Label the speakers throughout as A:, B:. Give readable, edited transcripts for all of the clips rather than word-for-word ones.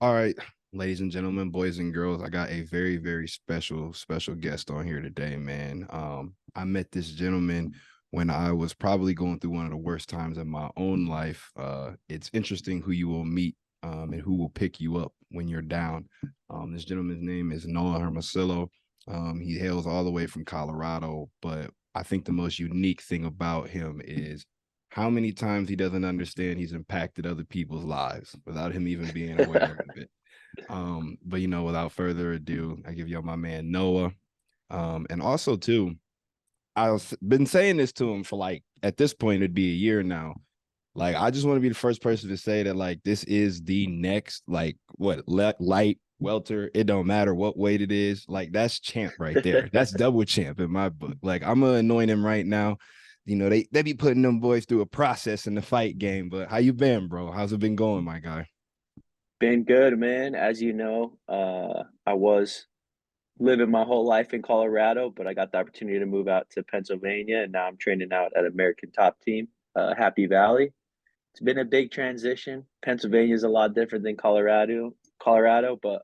A: All right, ladies and gentlemen, boys and girls, I got a very, very special guest on here today, man. I met this gentleman when I was probably going through one of the worst times in my own life. It's interesting who you will meet and who will pick you up when you're down. This gentleman's name is Noah Hermosillo. He hails all the way from Colorado, but I think the most unique thing about him is how many times he doesn't understand he's impacted other people's lives without him even being aware of it. But without further ado, I give y'all my man Noah. And also too, I've been saying this to him for like at this point it'd be a year now. Like I just want to be the first person to say that like this is the next like what light welter. It don't matter what weight it is. Like that's champ right there. That's double champ in my book. Like I'm gonna anoint him right now. They be putting them boys through a process in the fight game. But how you been, bro? How's it been going, my guy?
B: Been good, man. As you know, I was living my whole life in Colorado, but I got the opportunity to move out to Pennsylvania, and now I'm training out at American Top Team, Happy Valley. It's been a big transition. Pennsylvania is a lot different than Colorado, but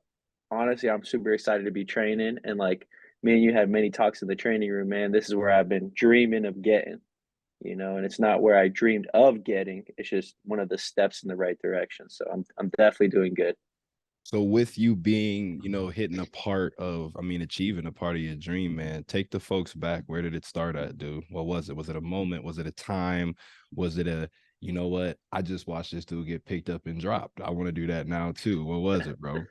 B: honestly, I'm super excited to be training. And like me and you had many talks in the training room, man. This is where I've been dreaming of getting, and it's not where I dreamed of getting. It's just one of the steps in the right direction. So I'm definitely doing good.
A: So with you being, hitting a part of, I mean, achieving a part of your dream, man, take the folks back. Where did it start at, dude? What was it? Was it a moment? Was it a time? Was it a, you know what? I just watched this dude get picked up and dropped. I want to do that now too. What was it, bro?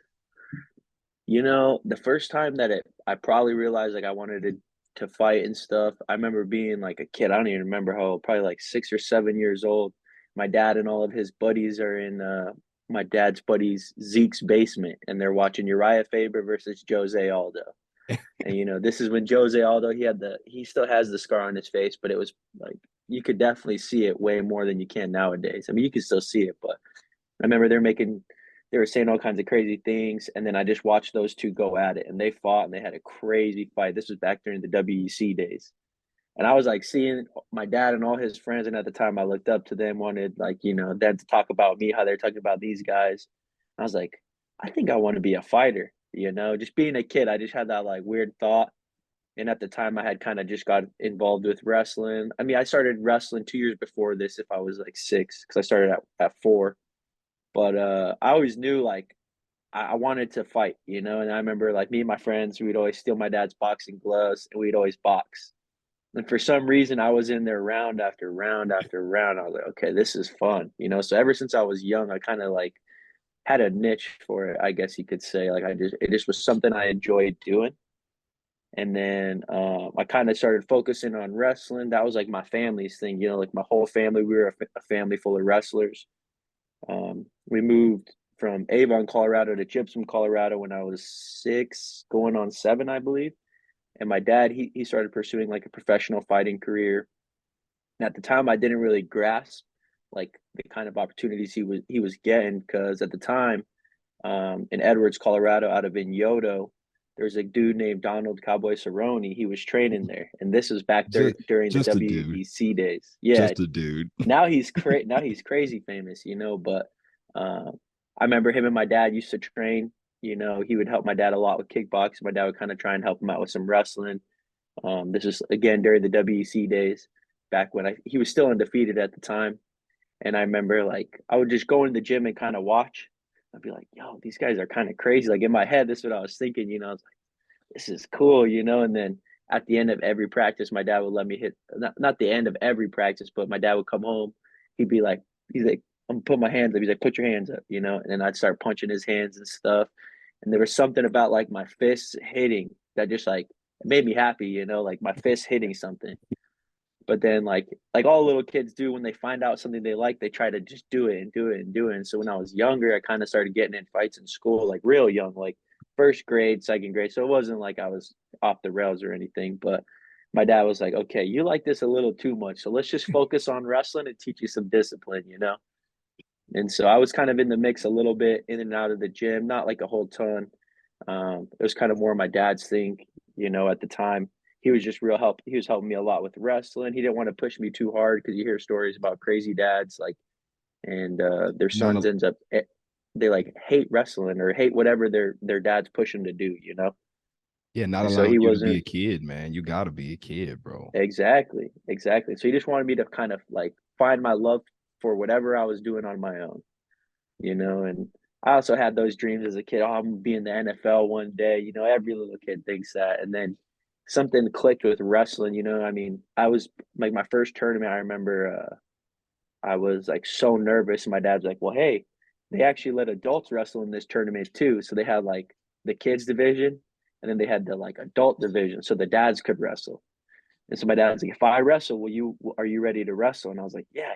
B: The first time that I probably realized like I wanted to fight and stuff. I remember being like a kid. I don't even remember how old, probably like 6 or 7 years old. My dad and all of his buddies are in my dad's buddies Zeke's basement, and they're watching Uriah Faber versus Jose Aldo. And this is when Jose Aldo he still has the scar on his face, but it was like you could definitely see it way more than you can nowadays. I mean, you can still see it, but I remember they were saying all kinds of crazy things, and then I just watched those two go at it, and they fought, and they had a crazy fight. This was back during the WEC days, and I was like seeing my dad and all his friends, and at the time I looked up to them, wanted like them to talk about me, how they're talking about these guys. I was like, I think I want to be a fighter. Just being a kid, I just had that like weird thought. And at the time, I had kind of just got involved with wrestling. I mean, I started wrestling 2 years before this, if I was like six, because I started at four. But I always knew like I wanted to fight, and I remember like me and my friends, we'd always steal my dad's boxing gloves and we'd always box. And for some reason, I was in there round after round after round. I was like, okay, this is fun. So ever since I was young, I kind of like had a niche for it, I guess you could say. Like it just was something I enjoyed doing. And then I kind of started focusing on wrestling. That was like my family's thing, like my whole family. We were a family full of wrestlers. We moved from Avon, Colorado to Gypsum, Colorado when I was six, going on seven, I believe. And my dad, he started pursuing like a professional fighting career. And at the time, I didn't really grasp like the kind of opportunities he was getting because at the time, in Edwards, Colorado, out of Inyoto, there's a dude named Donald Cowboy Cerrone. He was training there, and this was back there
A: just,
B: during the
A: just a dude,
B: WEC days. Yeah,
A: just a dude.
B: now he's crazy famous, but uh, I remember him and my dad used to train. He would help my dad a lot with kickboxing. My dad would kind of try and help him out with some wrestling. This was again during the WEC days, back when he was still undefeated at the time. And I remember like I would just go in the gym and kind of watch. I'd be like, "Yo, these guys are kind of crazy." Like in my head, this is what I was thinking. I was like, "This is cool." And then at the end of every practice, my dad would let me hit. Not the end of every practice, but my dad would come home. He's like, "I'm gonna put my hands up." He's like, "Put your hands up." And then I'd start punching his hands and stuff. And there was something about like my fists hitting that just like it made me happy. Like my fist hitting something. But then like all little kids do when they find out something they like, they try to just do it and do it and do it. And so when I was younger, I kind of started getting in fights in school, like real young, like first grade, second grade. So it wasn't like I was off the rails or anything. But my dad was like, okay, you like this a little too much. So let's just focus on wrestling and teach you some discipline. And so I was kind of in the mix a little bit in and out of the gym, not like a whole ton. It was kind of more my dad's thing, at the time. He was just real help. He was helping me a lot with wrestling. He didn't want to push me too hard because you hear stories about crazy dads, like, and their
A: Not
B: sons
A: a
B: ends up they like hate wrestling or hate whatever their dads push them to do, you know?
A: Yeah, not
B: And so
A: allowing
B: he
A: you to be a
B: wasn't
A: kid, man. You gotta be a kid, bro.
B: exactly. So he just wanted me to kind of like find my love for whatever I was doing on my own, you know? And I also had those dreams as a kid. Oh, I'm gonna be in the NFL one day. You know, every little kid thinks that. And then something clicked with wrestling, you know. I mean, I was like my first tournament, I remember I was like so nervous. And my dad's like, well, hey, they actually let adults wrestle in this tournament too. So they had like the kids division and then they had the like adult division. So the dads could wrestle. And so my dad's like, if I wrestle, are you ready to wrestle? And I was like, yeah.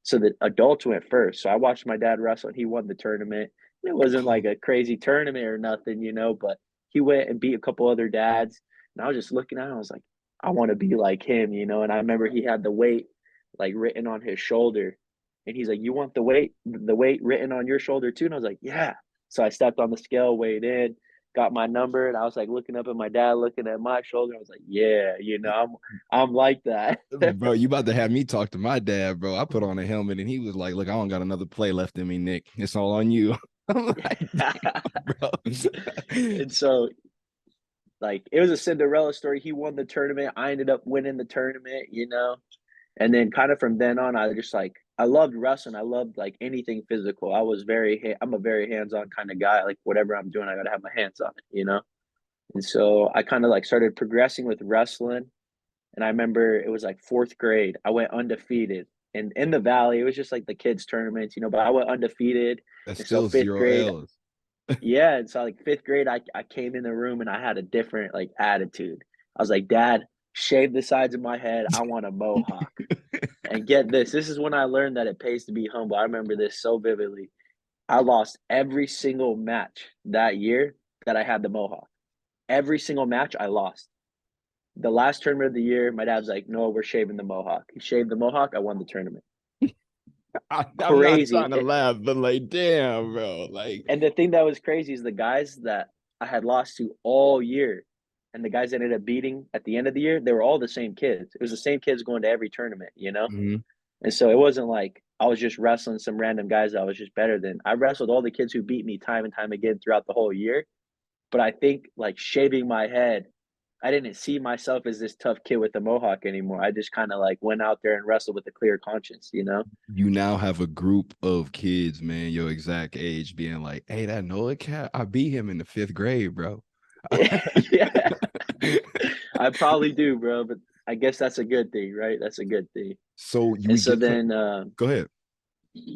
B: So the adults went first. So I watched my dad wrestle and he won the tournament. It wasn't like a crazy tournament or nothing, you know, but he went and beat a couple other dads. And I was just looking at him, I was like, I want to be like him, you know. And I remember he had the weight like written on his shoulder. And he's like, you want the weight written on your shoulder too? And I was like, yeah. So I stepped on the scale, weighed in, got my number, and I was like looking up at my dad, looking at my shoulder. I was like, yeah, you know, I'm like that.
A: Bro, you about to have me talk to my dad, bro. I put on a helmet and he was like, look, I don't got another play left in me, Nick. It's all on you. I'm like, damn, bro.
B: And so like it was a Cinderella story. He won the tournament. I ended up winning the tournament, you know. And then kind of from then on, I just like I loved wrestling. I loved like anything physical. I'm a very hands-on kind of guy. Like whatever I'm doing, I gotta have my hands on it, you know. And so I kind of like started progressing with wrestling. And I remember it was like fourth grade. I went undefeated. And in the valley, it was just like the kids' tournaments, you know, but I went undefeated.
A: That's
B: And so
A: still
B: fifth
A: zero
B: grade,
A: L's.
B: yeah. And so like fifth grade, I came in the room and I had a different like attitude. I was like, Dad, shave the sides of my head. I want a mohawk. And get this. This is when I learned that it pays to be humble. I remember this so vividly. I lost every single match that year that I had the mohawk. Every single match I lost. The last tournament of the year, my dad's like, "No, we're shaving the mohawk." He shaved the mohawk. I won the tournament.
A: I'm not
B: Crazy.
A: trying to laugh, but like, damn, bro. Like,
B: And the thing that was crazy is the guys that I had lost to all year, and the guys that ended up beating at the end of the year, they were all the same kids. It was the same kids going to every tournament, you know.
A: mhm.
B: And so it wasn't like I was just wrestling some random guys that I was just better than. I wrestled all the kids who beat me time and time again throughout the whole year. But I think like shaving my head, I didn't see myself as this tough kid with the mohawk anymore. I just kind of like went out there and wrestled with a clear conscience, you know?
A: You now have a group of kids, man, your exact age, being like, hey, that Noah cat, I beat him in the fifth grade, bro.
B: Yeah, I probably do, bro. But I guess that's a good thing, right? That's a good thing.
A: So
B: And
A: we get to go ahead.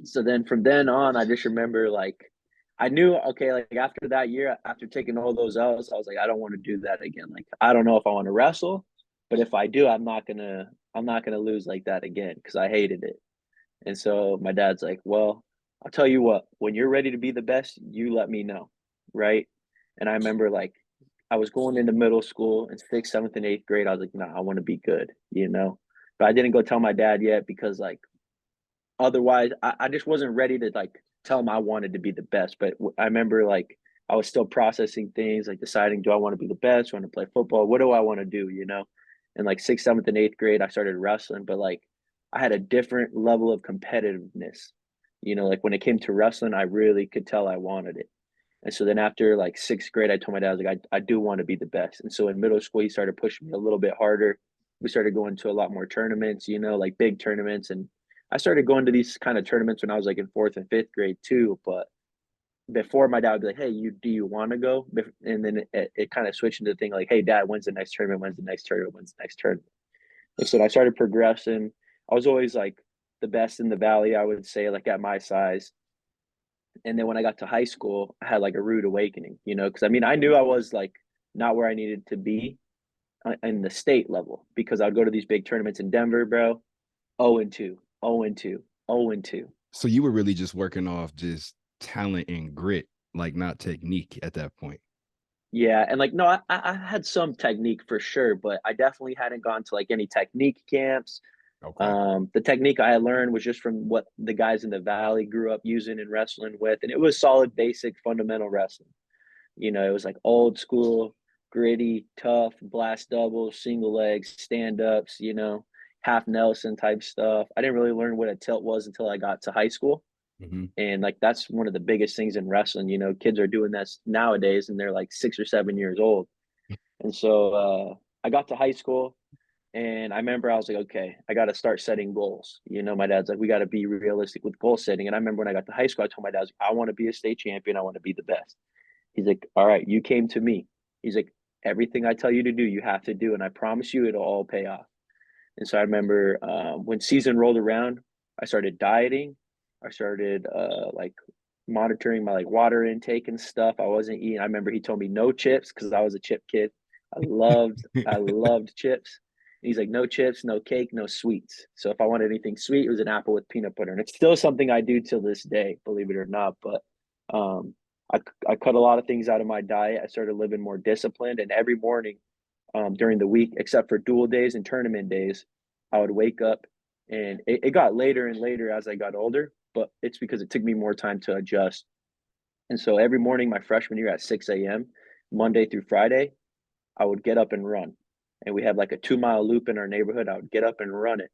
B: so then from then on, I just remember like I knew okay, like after that year, after taking all those L's, I was like, I don't want to do that again. Like I don't know if I want to wrestle, but if I do, I'm not gonna lose like that again because I hated it. And so my dad's like, well, I'll tell you what, when you're ready to be the best, you let me know, right? And I remember like I was going into middle school in sixth, seventh, and eighth grade. I was like, nah, I want to be good, you know. But I didn't go tell my dad yet because like otherwise I just wasn't ready to like tell him I wanted to be the best. But I remember like I was still processing things, like deciding, do I want to be the best? Do I want to play football? What do I want to do? You know? And like sixth, seventh, and eighth grade, I started wrestling, but like I had a different level of competitiveness. You know, like when it came to wrestling, I really could tell I wanted it. And so then after like sixth grade, I told my dad, I was like, I do want to be the best. And so in middle school, he started pushing me a little bit harder. We started going to a lot more tournaments, you know, like big tournaments. And I started going to these kind of tournaments when I was like in fourth and fifth grade too. But before my dad would be like, hey, do you want to go? And then it kind of switched into the thing like, hey, dad, when's the next tournament? When's the next tournament? When's the next tournament? And so I started progressing. I was always like the best in the valley, I would say, like at my size. And then when I got to high school, I had like a rude awakening, you know, because I mean, I knew I was like not where I needed to be in the state level because I'd go to these big tournaments in Denver, bro. 0 and 2, 0 and 2, 0 and 2.
A: So you were really just working off just talent and grit, like not technique at that point.
B: Yeah, and like no, I had some technique for sure, but I definitely hadn't gone to like any technique camps.
A: Okay.
B: The technique I learned was just from what the guys in the valley grew up using and wrestling with, and it was solid, basic, fundamental wrestling. You know, it was like old school, gritty, tough, blast doubles, single legs, stand ups, you know, half Nelson type stuff. I didn't really learn what a tilt was until I got to high school.
A: Mhm.
B: And like that's one of the biggest things in wrestling. You know, kids are doing this nowadays and they're like 6 or 7 years old. And so I got to high school and I remember I was like, okay, I got to start setting goals. You know, my dad's like, we got to be realistic with goal setting. And I remember when I got to high school, I told my dad, I want to be a state champion. I want to be the best. He's like, all right, you came to me. He's like, everything I tell you to do, you have to do. And I promise you it'll all pay off. And so I remember when season rolled around, I started dieting. I started like monitoring my like water intake and stuff. I wasn't eating. I remember he told me no chips because I was a chip kid. I loved chips. And he's like, no chips, no cake, no sweets. So if I wanted anything sweet, it was an apple with peanut butter. And it's still something I do till this day, believe it or not. But um, I cut a lot of things out of my diet. I started living more disciplined. And every morning during the week, except for dual days and tournament days, I would wake up and it got later and later as I got older, but it's because it took me more time to adjust. And so every morning, my freshman year at 6 a.m., Monday through Friday, I would get up and run. And we had like a 2 mile loop in our neighborhood. I would get up and run it.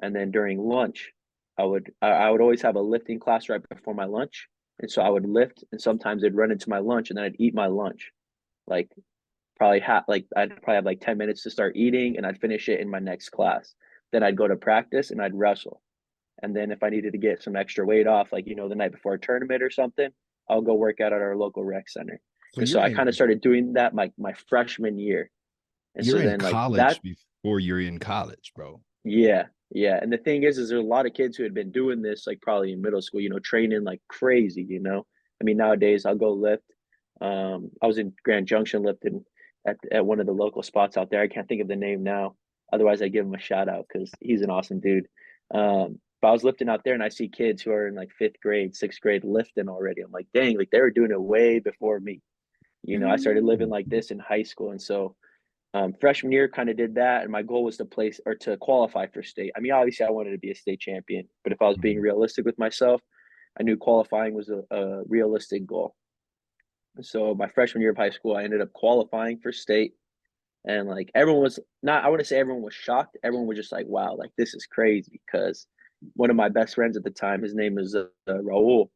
B: And then during lunch, I would always have a lifting class right before my lunch. And so I would lift and sometimes I'd run into my lunch and then I'd eat my lunch. Like I'd probably have like 10 minutes to start eating and I'd finish it in my next class. Then I'd go to practice and I'd wrestle. And then if I needed to get some extra weight off, like, the night before a tournament or something, I'll go work out at our local rec center.
A: So
B: And so I kind of started doing that my freshman year. And
A: you're
B: so
A: in
B: then like that,
A: college before you're in college, bro.
B: yeah, yeah. And the thing is there's a lot of kids who had been doing this like probably in middle school, training like crazy. I mean, nowadays I'll go lift. I was in Grand Junction lifting at one of the local spots out there. I can't think of the name now. Otherwise, I give him a shout out because he's an awesome dude. But I was lifting out there and I see kids who are in like fifth grade, sixth grade lifting already. I'm like, dang, like they were doing it way before me. I started living like this in high school. And so freshman year kind of did that. And my goal was to place or to qualify for state. I mean, obviously I wanted to be a state champion, but if I was being
A: Mhm.
B: realistic with myself, I knew qualifying was a realistic goal. So my freshman year of high school, I ended up qualifying for state. And like everyone was not, I wouldn't say everyone was shocked. Everyone was just like, wow, like this is crazy. Because one of my best friends at the time, his name is Raul.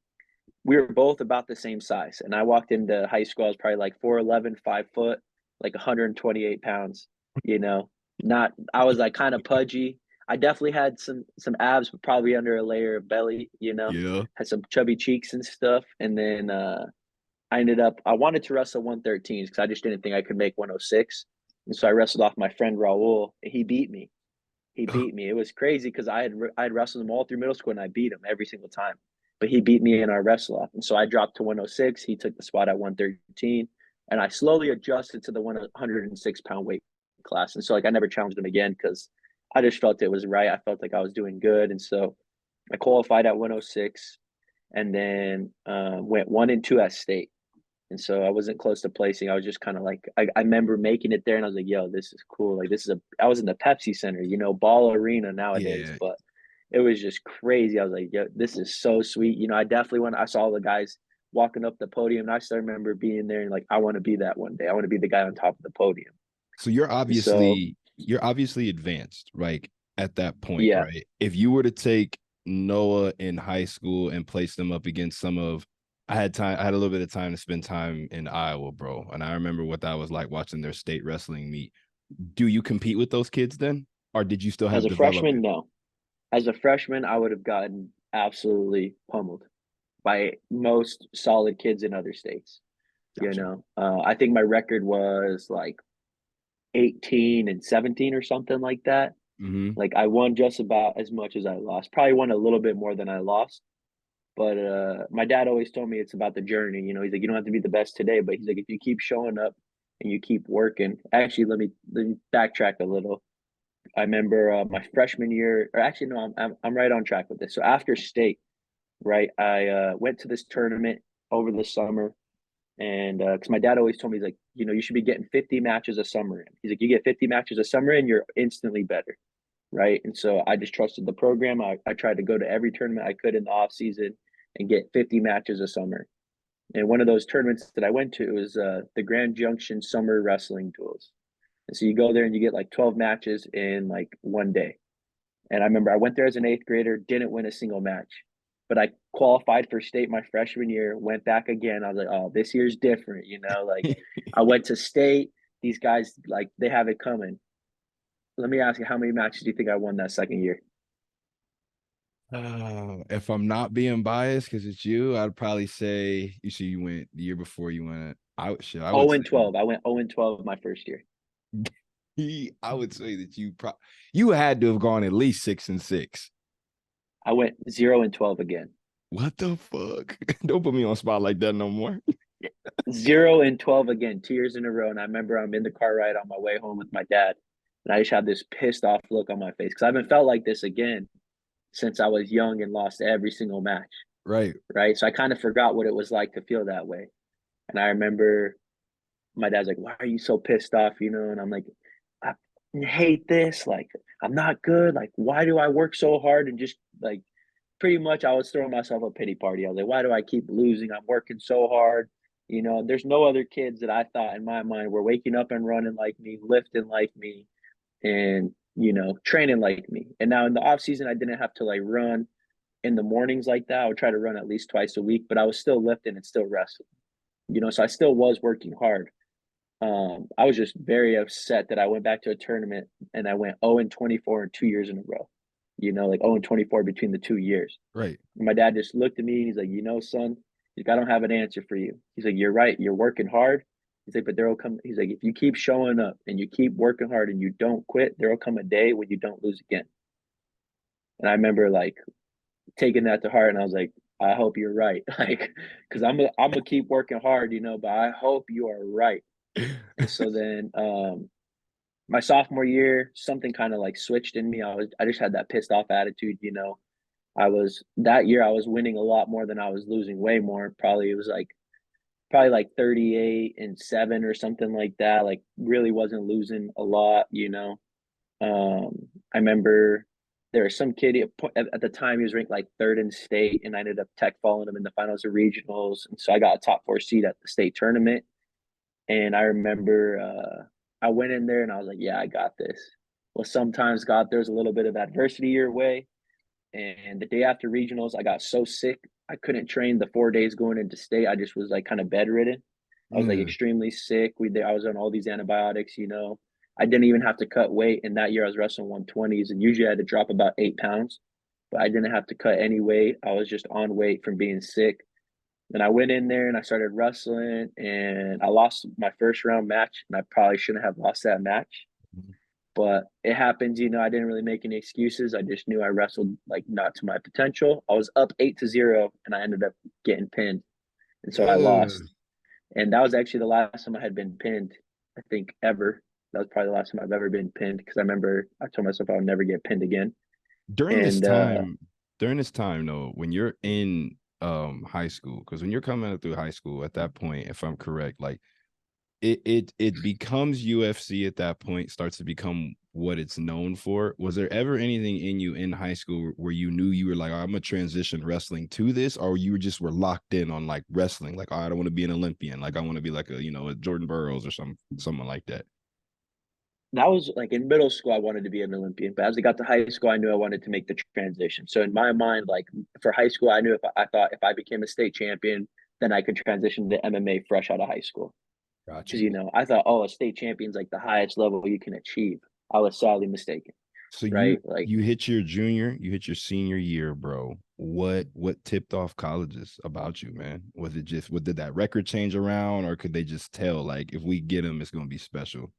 B: We were both about the same size. And I walked into high school, I was probably like 4'11", 5 foot, like 128 pounds, you know, not, I was like kind of pudgy. I definitely had some abs, but probably under a layer of belly,
A: Yeah.
B: had some chubby cheeks and stuff. And then I wanted to wrestle 113s because I just didn't think I could make 106. And so I wrestled off my friend Raul. He beat me. He beat me. It was crazy because I had wrestled him all through middle school and I beat him every single time. But he beat me in our wrestle off. And so I dropped to 106. He took the spot at 113. And I slowly adjusted to the 106-pound weight class. And so like I never challenged him again because I just felt it was right. I felt like I was doing good. And so I qualified at 106 and then went 1 and 2 at state. And so I wasn't close to placing. I was just kind of like, I remember making it there and I was like, yo, this is cool. Like, I was in the Pepsi Center, ball arena nowadays,
A: Yeah.
B: but it was just crazy. I was like, yo, this is so sweet. I definitely I saw the guys walking up the podium. And I still remember being there and like, I want to be that one day. I want to be the guy on top of the podium.
A: So you're
B: And so,
A: obviously advanced, like at that point,
B: yeah,
A: right? If you were to take Noah in high school and place them up against I had a little bit of time to spend time in Iowa, bro. And I remember what that was like watching their state wrestling meet. Do you compete with those kids then? Or did you still
B: as
A: have
B: a freshman,
A: development?
B: no. As a freshman, I would have gotten absolutely pummeled by most solid kids in other states.
A: Gotcha.
B: I think my record was like 18 and 17 or something like that.
A: Mm-hmm.
B: Like I won just about as much as I lost. Probably won a little bit more than I lost. But my dad always told me it's about the journey. He's like, you don't have to be the best today, but he's like, if you keep showing up and you keep working. Actually, let me backtrack a little. I remember my freshman year, or actually no, I'm right on track with this. So after state, right, I went to this tournament over the summer and because my dad always told me, he's like, you should be getting 50 matches a summer in. He's like, you get 50 matches a summer in, you're instantly better. Right. And so I just trusted the program. I tried to go to every tournament I could in the off season and get 50 matches a summer. And one of those tournaments that I went to was the Grand Junction Summer Wrestling Duels. And so you go there and you get like 12 matches in like one day. And I remember I went there as an eighth grader, didn't win a single match. but I qualified for state my freshman year, went back again. I was like, oh, this year's different, you know, like I went to state. These guys, like, they have it coming. Let me ask you, how many matches do you think I won that second year?
A: If I'm not being biased, because it's you, I'd probably say you see you went the year before you went. I would
B: 0
A: say
B: and 12. I went 0 and 12 my first year.
A: I would say that you had to have gone at least 6-6.
B: I went 0 and 12 again.
A: What the fuck? Don't put me on spot like that no more.
B: 0 and 12 again, 2 years in a row. And I remember I'm in the car ride on my way home with my dad. And I just had this pissed off look on my face because I haven't felt like this again since I was young and lost every single match.
A: Right.
B: Right. So I kind of forgot what it was like to feel that way. And I remember my dad's like, "Why are you so pissed off?" You know, and I'm like, "I hate this. Like, I'm not good. Like, why do I work so hard?" And just like, pretty much, I was throwing myself a pity party. I was like, "Why do I keep losing? I'm working so hard." You know, there's no other kids that I thought in my mind were waking up and running like me, lifting like me, and training like me. And now in the off season, I didn't have to like run in the mornings like that. I would try to run at least twice a week, but I was still lifting and still wrestling. So I still was working hard. I was just very upset that I went back to a tournament and I went 0 and 24 in 2 years in a row. Like 0 and 24 between the 2 years.
A: Right.
B: And my dad just looked at me and he's like, son, he's like, I don't have an answer for you. He's like, you're right. You're working hard. He's like, but there will come, he's like, if you keep showing up and you keep working hard and you don't quit, there will come a day when you don't lose again. And I remember like taking that to heart and I was like, I hope you're right. Like, cause I'm gonna keep working hard, but I hope you are right. And so then my sophomore year, something kind of like switched in me. I just had that pissed off attitude. I was winning a lot more than I was losing, way more. Probably like 38-7 or something like that. Like really wasn't losing a lot. I remember there was some kid at the time he was ranked like third in state, and I ended up tech following him in the finals of regionals, and so I got a top 4 seed at the state tournament. And I remember I went in there and I was like, yeah, I got this. Well, sometimes God throws a little bit of adversity your way. And the day after regionals, I got so sick. I couldn't train the 4 days going into state. I just was like kind of bedridden. I was like
A: Yeah.
B: extremely sick. I was on all these antibiotics. I didn't even have to cut weight. And that year I was wrestling 120s and usually I had to drop about 8 pounds, but I didn't have to cut any weight. I was just on weight from being sick. And I went in there and I started wrestling and I lost my first round match and I probably shouldn't have lost that match. But it happens. I didn't really make any excuses. I just knew I wrestled like not to my potential. I was up 8-0 and I ended up getting pinned. And so I lost. And that was actually the last time I had been pinned, I think, ever. That was probably the last time I've ever been pinned because I remember I told myself I would never get pinned again.
A: during this
B: And
A: time during this time though, when you're in high school, because when you're coming up through high school at that point, if I'm correct, like it becomes UFC at that point, starts to become what it's known for. Was there ever anything in you in high school where you knew you were like, oh, I'm gonna transition wrestling to this, or you just were locked in on like wrestling, like, oh, I don't want to be an Olympian, like I want to be like a Jordan Burroughs or someone like that?
B: that was like in middle school, I wanted to be an Olympian, but as I got to high school, I knew I wanted to make the transition. So in my mind, like for high school, I knew I thought if I became a state champion, then I could transition to MMA fresh out of high school.
A: Got
B: Because
A: you.
B: I thought, oh, a state champion's like the highest level you can achieve. I was sadly mistaken,
A: So
B: right? Like
A: you hit your senior year, bro. What tipped off colleges about you, man? Was it just what did that record change around, or could they just tell like if we get him, it's gonna be special?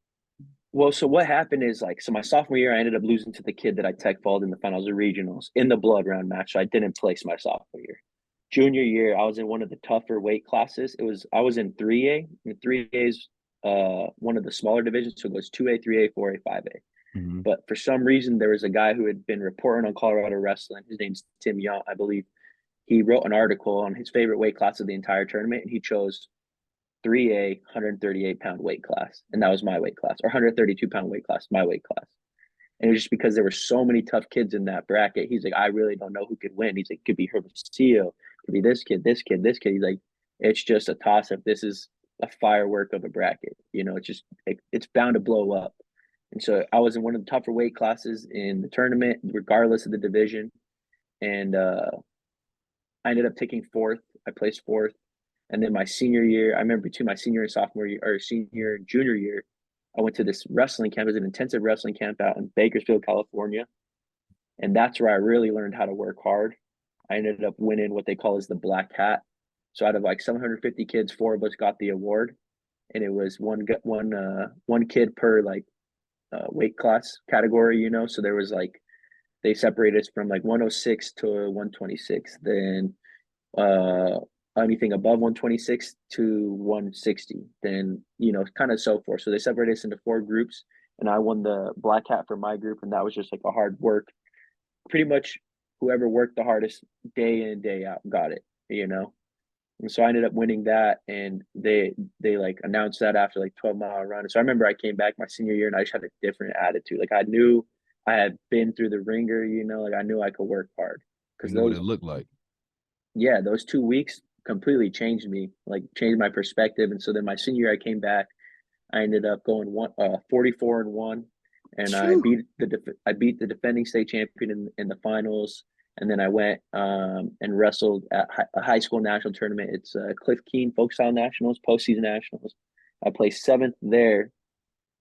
B: Well, so what happened is like, so my sophomore year, I ended up losing to the kid that I tech followed in the finals of regionals in the blood round match. So I didn't place my sophomore year. Junior year, I was in one of the tougher weight classes. I was in 3A, and 3A is one of the smaller divisions. So it goes 2A, 3A, 4A, 5A.
A: Mm-hmm.
B: But for some reason, there was a guy who had been reporting on Colorado wrestling. His name's Tim Young, I believe. He wrote an article on his favorite weight class of the entire tournament, and he chose 3A 138-pound weight class, and that was my weight class, or 132-pound weight class, my weight class. And it was just because there were so many tough kids in that bracket. He's like, I really don't know who could win. He's like, it could be Hermosillo, it could be this kid, this kid, this kid. He's like, it's just a toss up. This is a firework of a bracket. It's bound to blow up. And so I was in one of the tougher weight classes in the tournament, regardless of the division. And I ended up taking fourth. I placed fourth. And then my senior year, I remember between my senior and sophomore year, or senior and junior year, I went to this wrestling camp. It was an intensive wrestling camp out in Bakersfield, California. And that's where I really learned how to work hard. I ended up winning what they call as the black hat. So out of like 750 kids, four of us got the award, and it was one kid per like weight class category. So there was like they separated us from like 106 to 126. Then uh anything above 126 to 160. Then kind of so forth. So they separated us into four groups, and I won the black hat for my group, and that was just like a hard work. Pretty much whoever worked the hardest day in day out got it. And so I ended up winning that, and they like announced that after like 12-mile run. And so I remember I came back my senior year, and I just had a different attitude. Like I knew I had been through the ringer, like I knew I could work hard,
A: You
B: because
A: knew what
B: those
A: it looked like.
B: yeah, those 2 weeks completely changed me, like changed my perspective. And so then my senior year I came back, I ended up going 44-1, and
A: Phew.
B: I beat the defending state champion in the finals. And then I went and wrestled at a high school national tournament. It's Cliff Keen Folk Style Nationals, postseason nationals. I placed seventh there,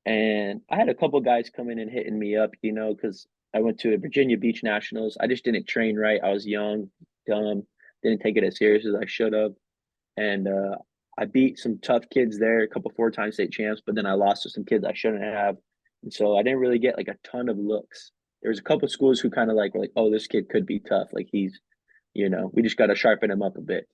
B: and I had a couple guys come in and hitting me up, because I went to a Virginia Beach Nationals. I just didn't train right. I was young, dumb, didn't take it as serious as I should have. And I beat some tough kids there, a couple four-time state champs, but then I lost to some kids I shouldn't have. And so I didn't really get like a ton of looks. There was a couple schools who kind of like were like, oh, this kid could be tough. Like we just got to sharpen him up a bit.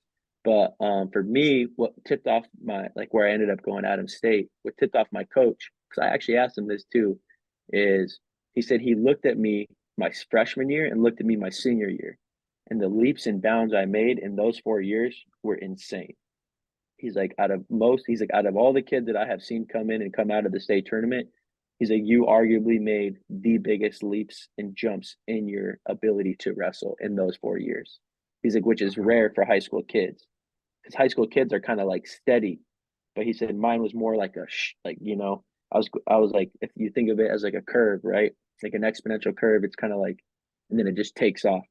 B: But for me, what tipped off my like where I ended up going Adams State, what tipped off my coach, because I actually asked him this too, is he said he looked at me my freshman year and looked at me my senior year. And the leaps and bounds I made in those 4 years were insane. He's like, out of all the kids that I have seen come in and come out of the state tournament, he's like, you arguably made the biggest leaps and jumps in your ability to wrestle in those 4 years. He's like, which is
A: Wow.
B: rare for high school kids, because high school kids are kind of like steady. But he said mine was more like I was like, if you think of it as like a curve, right? Like an exponential curve, it's kind of like, and then it just takes off,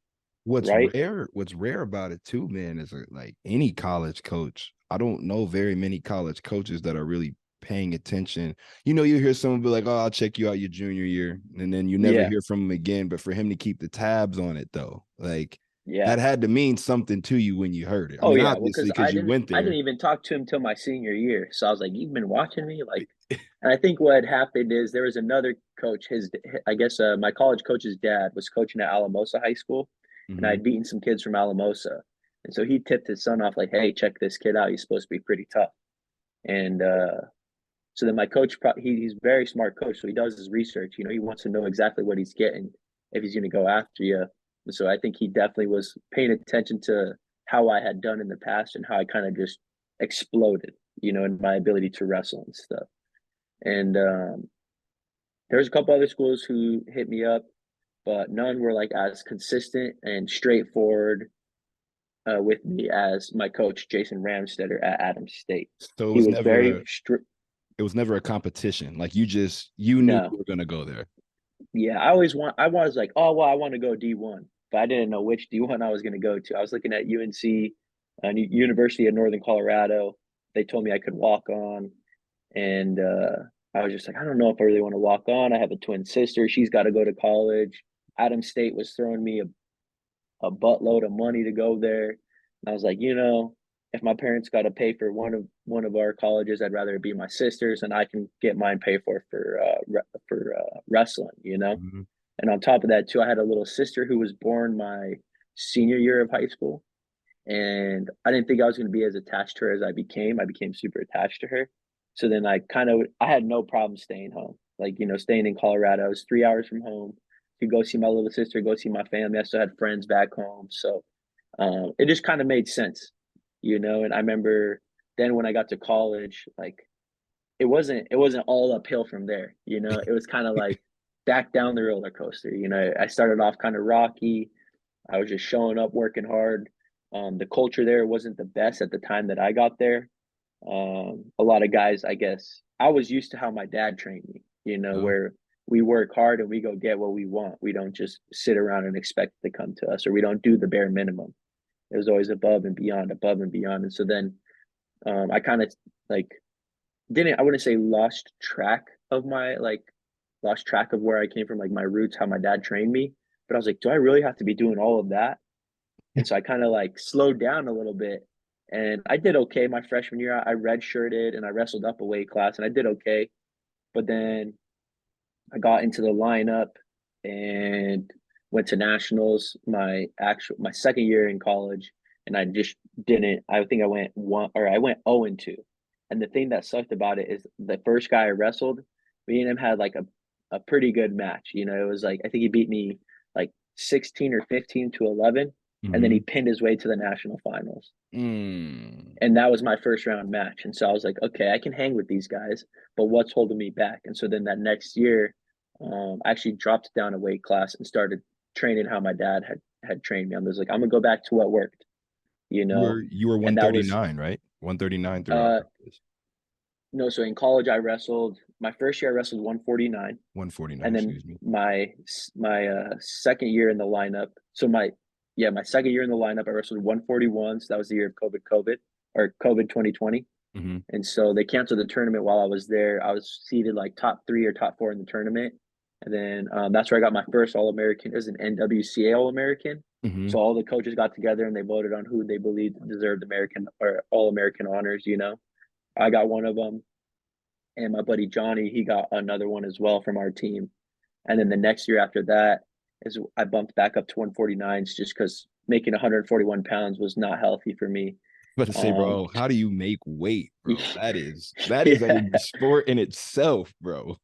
B: right?
A: What's rare about it too, man, is like any college coach. I don't know very many college coaches that are really paying attention. You hear someone be like, "Oh, I'll check you out your junior year," and then you never
B: Yeah,
A: hear from him again. But for him to keep the tabs on it, though, like
B: yeah.
A: that had to mean something to you when you heard it. I
B: Oh
A: mean,
B: yeah, well,
A: obviously,
B: because
A: because you went
B: I didn't
A: there.
B: even talk to him till my senior year. So I was like, "You've been watching me," like. And I think what had happened is there was another coach. I guess, my college coach's dad was coaching at Alamosa High School, and I
A: Mhm.
B: had beaten some kids from Alamosa, and so he tipped his son off like, "Hey, check this kid out. He's supposed to be pretty tough." And so then my coach, he's a very smart coach, so he does his research. He wants to know exactly what he's getting if he's going to go after you. And so I think he definitely was paying attention to how I had done in the past and how I kind of just exploded, in my ability to wrestle and stuff. And there's a couple other schools who hit me up, but none were like as consistent and straightforward with me as my coach Jason Ramstetter at Adams State.
A: So
B: He was very strict.
A: it was never a competition. Like you knew you
B: No,
A: were gonna go there.
B: yeah, I was like, oh well, I want to go D1, but I didn't know which D1 I was going to go to. I was looking at UNC, University of Northern Colorado. They told me I could walk on, and I was just like, I don't know if I really want to walk on. I have a twin sister; she's got to go to college. Adams State was throwing me a buttload of money to go there. And I was like, if my parents got to pay for one of our colleges, I'd rather it be my sister's, and I can get mine paid for wrestling.
A: Mhm.
B: And on top of that, too, I had a little sister who was born my senior year of high school, and I didn't think I was going to be as attached to her as I became. I became super attached to her. So then I had no problem staying home. Like, staying in Colorado. I was 3 hours from home. Could go see my little sister, go see my family. I still had friends back home. So it just kind of made sense. And I remember then when I got to college, like it wasn't all uphill from there. It was kind of like back down the roller coaster. I started off kind of rocky. I was just showing up, working hard. The culture there wasn't the best at the time that I got there. A lot of guys, I guess, I was used to how my dad trained me,
A: Yeah.
B: where we work hard and we go get what we want. We don't just sit around and expect it to come to us, or we don't do the bare minimum. It was always above and beyond, above and beyond. And so then I kind of like didn't, I wouldn't say lost track of where I came from, like my roots, how my dad trained me. But I was like, do I really have to be doing all of that? And so I kind of like slowed down a little bit, and I did okay my freshman year. I redshirted and I wrestled up a weight class and I did okay. But then I got into the lineup and went to nationals my second year in college, and I just didn't. I think I went 0-2. And the thing that sucked about it is the first guy I wrestled, me and him had like a pretty good match. You know, it was like I think he beat me like 16 or 15-11, and then he
A: Mm-hmm.
B: pinned his way to the national finals.
A: Mm.
B: And that was my first round match. And so I was like, okay, I can hang with these guys, but what's holding me back? And so then that next year, I actually dropped down a weight class and started training how my dad had trained me. I was like, I'm gonna go back to what worked, you know.
A: You were
B: And that was
A: 139, right? 139 throughout
B: uh
A: practice.
B: no, so in college I wrestled my first year I wrestled 149,
A: 149,
B: and then
A: excuse me.
B: my second year in the lineup. So my second year in the lineup I wrestled 141. So that was the year of COVID 2020.
A: Mm-hmm.
B: And so they canceled the tournament while I was there. I was seeded like top 3 or top 4 in the tournament. And then that's where I got my first All American as an NWCA All American.
A: Mm-hmm.
B: So all the coaches got together and they voted on who they believed deserved American or All American honors. You know, I got one of them, and my buddy Johnny, he got another one as well from our team. And then the next year after that is I bumped back up to 149s just because making 141 pounds was not healthy for me.
A: About to say,
B: Um,
A: bro, how do you make weight, bro? That is a
B: yeah,
A: sport in itself, bro.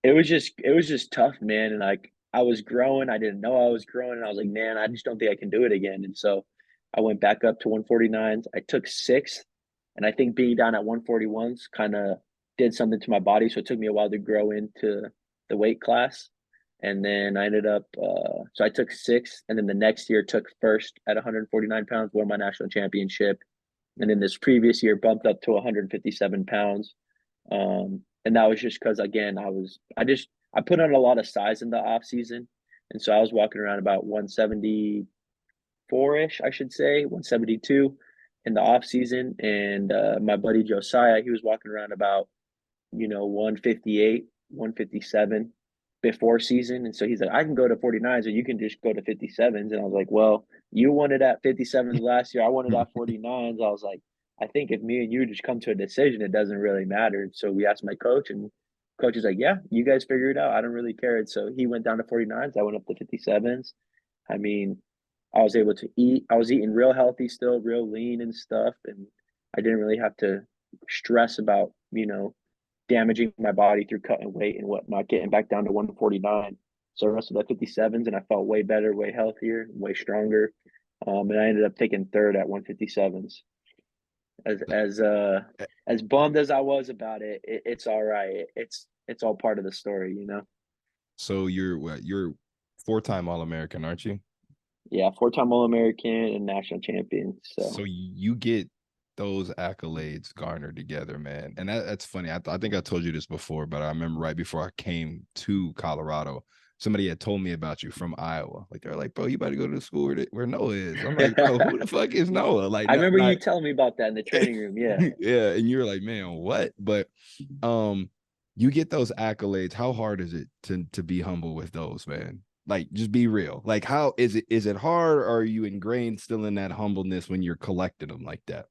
B: it was just tough, man. And like I was growing, I didn't know I was growing, and I was like, man, I just don't think I can do it again. And so I went back up to 149s. I took sixth, and I think being down at 141s kind of did something to my body. So it took me a while to grow into the weight class. And then I ended up, so I took sixth, and then the next year took first at 149 pounds, won my national championship. And then this previous year bumped up to 157 pounds. And that was just because again, I put on a lot of size in the off season. And so I was walking around about 174-ish, I should say, 172 in the off season. And my buddy Josiah, he was walking around about, 158, 157 before season. And so he's like, I can go to 49s or you can just go to 57s. And I was like, well, you wanted at 57s last year. I wanted at 49s. I was like, I think if me and you just come to a decision, it doesn't really matter. So we asked my coach, and coach is like, yeah, you guys figure it out. I don't really care. And so he went down to 49s. I went up to 57s. I mean, I was able to eat. I was eating real healthy still, real lean and stuff. And I didn't really have to stress about, damaging my body through cutting weight and whatnot, getting back down to 149. So I wrestled at 57s and I felt way better, way healthier, way stronger. And I ended up taking third at 157s. As as uh as bummed as I was about it, it's all right. It's all part of the story, you know.
A: So you're what? You're four-time All-American, aren't you?
B: Yeah, 4-time All American and national champion.
A: So
B: So
A: you get those accolades garnered together, man. And that's funny. I think I told you this before, but I remember right before I came to Colorado, somebody had told me about you from Iowa. Like they're like, bro, you about to go to the school where Noah is. I'm like, bro, who the fuck is Noah? Like
B: I remember
A: not
B: you telling me about that in the training room. Yeah.
A: yeah. And you're like, man, what? But um, you get those accolades. How hard is it to be humble with those, man? Like, just be real. Like, how is it? Is it hard, or are you ingrained still in that humbleness when you're collecting them like that?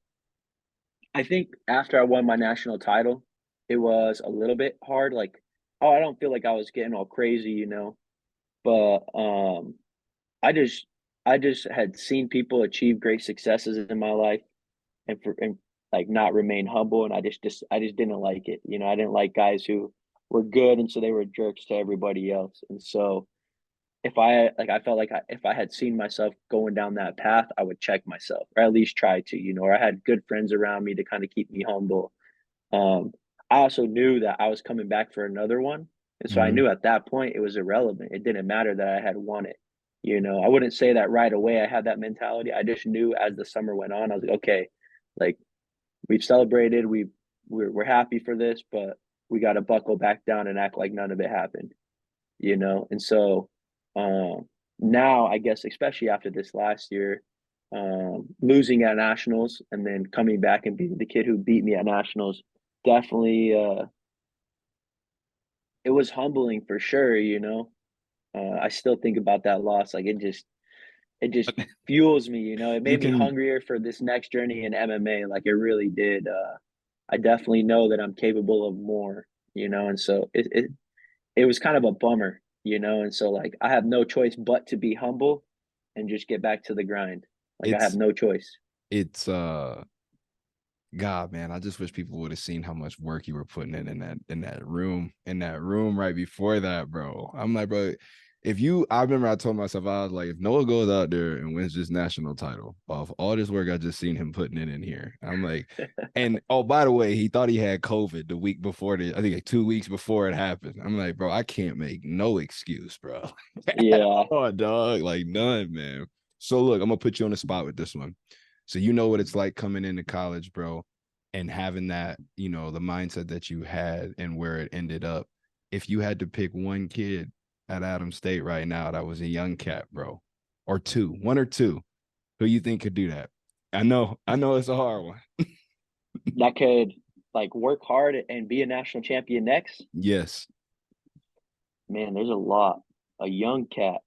B: I think after I won my national title, it was a little bit hard. Like, oh, I don't feel like I was getting all crazy, but I just I just had seen people achieve great successes in my life, and like not remain humble, and I just didn't like it. I didn't like guys who were good and so they were jerks to everybody else. And so I felt like if I had seen myself going down that path, I would check myself, or at least try to, or I had good friends around me to kind of keep me humble. Um, I also knew that I was coming back for another one. And so I
A: Mm-hmm.
B: knew at that point it was irrelevant. It didn't matter that I had won it. I wouldn't say that right away. I had that mentality. I just knew as the summer went on, I was like, okay, like we've celebrated, we're happy for this, but we got to buckle back down and act like none of it happened. And so um, now I guess, especially after this last year, losing at nationals and then coming back and beating the kid who beat me at nationals, definitely it was humbling for sure. I still think about that loss. Like it just fuels me. It
A: You
B: made me
A: can
B: hungrier for this next journey in MMA. Like it really did. I definitely know that I'm capable of more. And so it was kind of a bummer. And so like I have no choice but to be humble and just get back to the grind. Like I have
A: it's
B: no choice.
A: it's God, man, I just wish people would have seen how much work you were putting in that room right before that, bro. I'm like, bro, I remember I told myself, I was like, if Noah goes out there and wins this national title off all this work I just seen him putting it in here, I'm like, and oh, by the way, he thought he had COVID the week before I think like 2 weeks before it happened. I'm like, bro, I can't make no excuse, bro. At
B: Yeah.
A: all, dog, like none, man. So look, I'm gonna put you on the spot with this one. So you know what it's like coming into college, bro, and having that, the mindset that you had and where it ended up. If you had to pick one kid at Adams State right now that was a young cat, bro, or two, one or two, who you think could do that? I know it's a hard one.
B: That could like work hard and be a national champion next.
A: Yes.
B: Man, there's a lot. A young cat.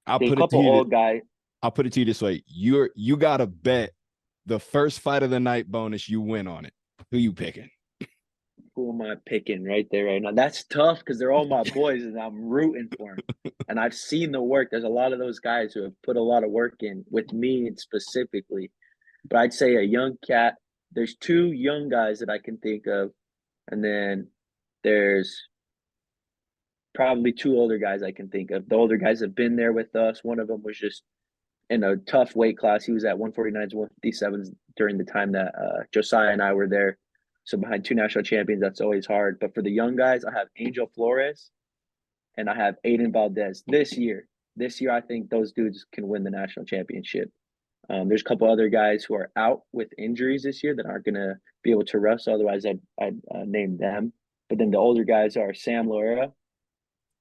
A: I'll
B: There's a
A: put it to
B: couple
A: you.
B: old guys.
A: I'll put it to you this way: you gotta bet the first fight of the night bonus you win on it. Who you picking?
B: Who am I picking right there right now? That's tough because they're all my boys and I'm rooting for them. And I've seen the work. There's a lot of those guys who have put a lot of work in with me specifically. But I'd say a young cat. There's two young guys that I can think of, and then there's probably two older guys I can think of. The older guys have been there with us. One of them was just in a tough weight class. He was at 149s, 157s during the time that Josiah and I were there. So behind two national champions, that's always hard. But for the young guys, I have Angel Flores and I have Aiden Valdez this year. This year, I think those dudes can win the national championship. There's a couple other guys who are out with injuries this year that aren't going to be able to wrestle. Otherwise, I'd name them. But then the older guys are Sam Loera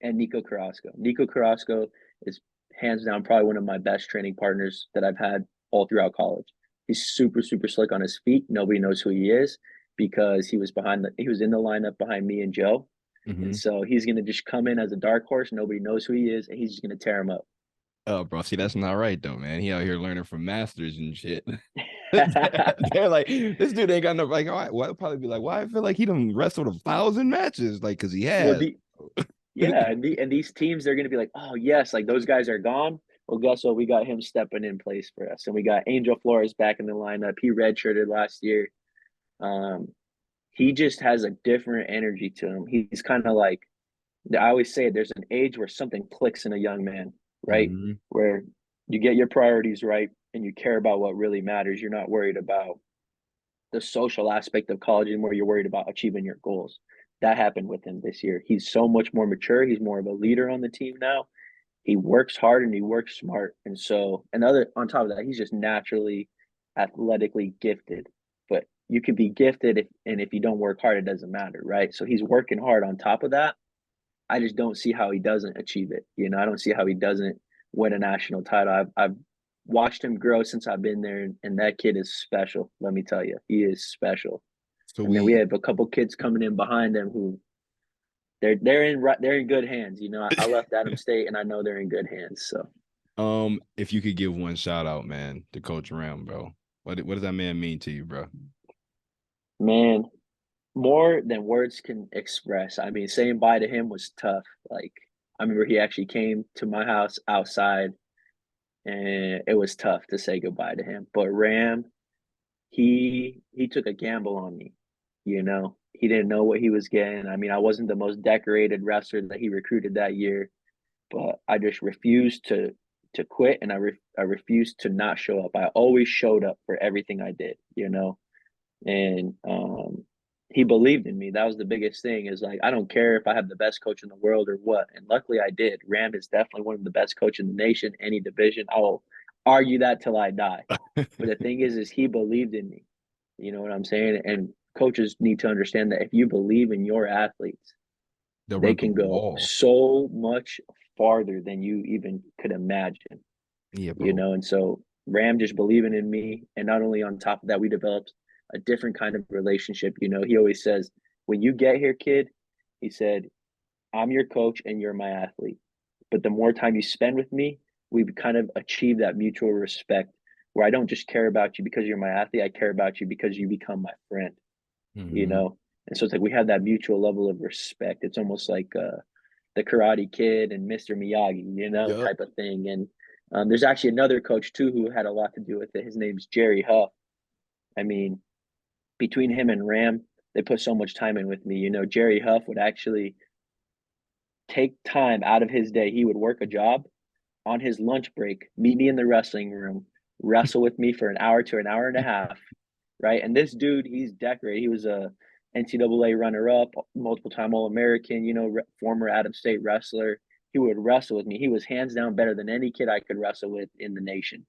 B: and Nico Carrasco. Nico Carrasco is hands down probably one of my best training partners that I've had all throughout college. He's super, super slick on his feet. Nobody knows who he is because he was in the lineup behind me and Joe. And
A: Mm-hmm.
B: so he's gonna just come in as a dark horse. Nobody knows who he is, and he's just gonna tear him up.
A: Oh, bro, see, that's not right though, man. He out here learning from masters and shit. They're like, this dude ain't got no like. All right, well, I'll probably be like, why I feel like he done wrestled 1,000 matches, like, cause he
B: well,
A: has.
B: yeah, and these teams they're gonna be like, oh yes, like those guys are gone. Well, guess what? We got him stepping in place for us, and we got Angel Flores back in the lineup. He redshirted last year. Um, he just has a different energy to him. He's kind of like I always say, there's an age where something clicks in a young man, right?
A: Mm-hmm.
B: Where you get your priorities right and you care about what really matters. You're not worried about the social aspect of college and where you're worried about achieving your goals. That happened with him this year. He's so much more mature. He's more of a leader on the team now. He works hard and he works smart. And so, another on top of that, he's just naturally athletically gifted. But you can be gifted if you don't work hard, it doesn't matter, right? So he's working hard on top of that. I just don't see how he doesn't achieve it. I don't see how he doesn't win a national title. I've watched him grow since I've been there, and that kid is special. Let me tell you, he is special.
A: So
B: And then we
A: we,
B: have a couple kids coming in behind him who they're in good hands. I left Adam State, and I know they're in good hands. So,
A: if you could give one shout out, man, to Coach Ram, bro, what does that man mean to you, bro?
B: man, more than words can express. I mean, saying bye to him was tough. Like I remember he actually came to my house outside, and it was tough to say goodbye to him. But Ram, he took a gamble on me. He didn't know what he was getting. I mean, I wasn't the most decorated wrestler that he recruited that year, but I just refused to quit, and I refused to not show up. I always showed up for everything I did. And he believed in me. That was the biggest thing. Is like I don't care if I have the best coach in the world or what, and luckily I did. Ram is definitely one of the best coaches in the nation, any division. I will argue that till I die. But the thing is he believed in me. You know what I'm saying? And coaches need to understand that if you believe in your athletes,
A: They'll
B: they
A: run through
B: can
A: the
B: go
A: wall.
B: so much farther than you even could imagine.
A: Yeah, bro.
B: And so Ram just believing in me. And not only on top of that, we developed a different kind of relationship. You know, he always says, when you get here, kid, he said, I'm your coach and you're my athlete. But the more time you spend with me, we've kind of achieved that mutual respect where I don't just care about you because you're my athlete. I care about you because you become my friend, you
A: Mm-hmm.
B: know? And so it's like we have that mutual level of respect. It's almost like the Karate Kid and Mr. Miyagi, you know,
A: Yep.
B: type of thing. And there's actually another coach too who had a lot to do with it. His name's Jerry Huff. I mean, between him and Ram, they put so much time in with me. You know, Jerry Huff would actually take time out of his day. He would work a job on his lunch break, meet me in the wrestling room, wrestle with me for an hour to an hour and a half, right? And this dude, he's decorated. He was a NCAA runner-up, multiple-time All-American, you know, former Adam State wrestler. He would wrestle with me. He was hands down better than any kid I could wrestle with in the nation.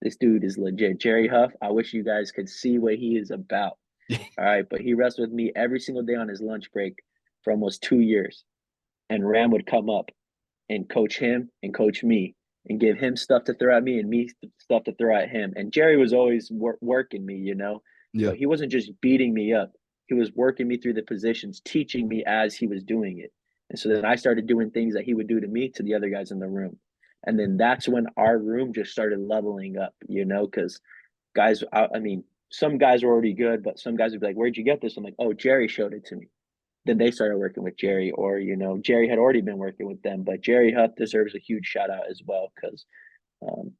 B: This dude is legit. Jerry Huff, I wish you guys could see what he is about. All right, but he wrestled with me every single day on his lunch break for almost 2 years. And Ram would come up and coach him and coach me and give him stuff to throw at me and me stuff to throw at him. And Jerry was always working me, you know,
A: Yeah.
B: but he wasn't just beating me up. He was working me through the positions, teaching me as he was doing it. And so then I started doing things that he would do to me to the other guys in the room. And then that's when our room just started leveling up, you know, because guys, I mean, some guys were already good, but some guys would be like, "Where'd you get this?" I'm like, "Oh, Jerry showed it to me." Then they started working with Jerry, or you know, Jerry had already been working with them. But Jerry Huff deserves a huge shout out as well because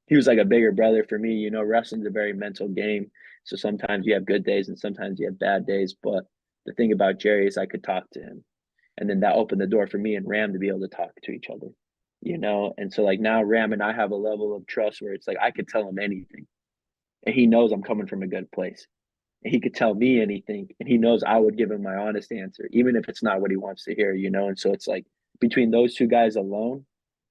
B: he was like a bigger brother for me. You know, wrestling's a very mental game, so sometimes you have good days and sometimes you have bad days. But the thing about Jerry is I could talk to him, and then that opened the door for me and Ram to be able to talk to each other. You know, and so like now Ram and I have a level of trust where it's like I could tell him anything, and he knows I'm coming from a good place. And he could tell me anything, and he knows I would give him my honest answer, even if it's not what he wants to hear, you know. And so it's like between those two guys alone,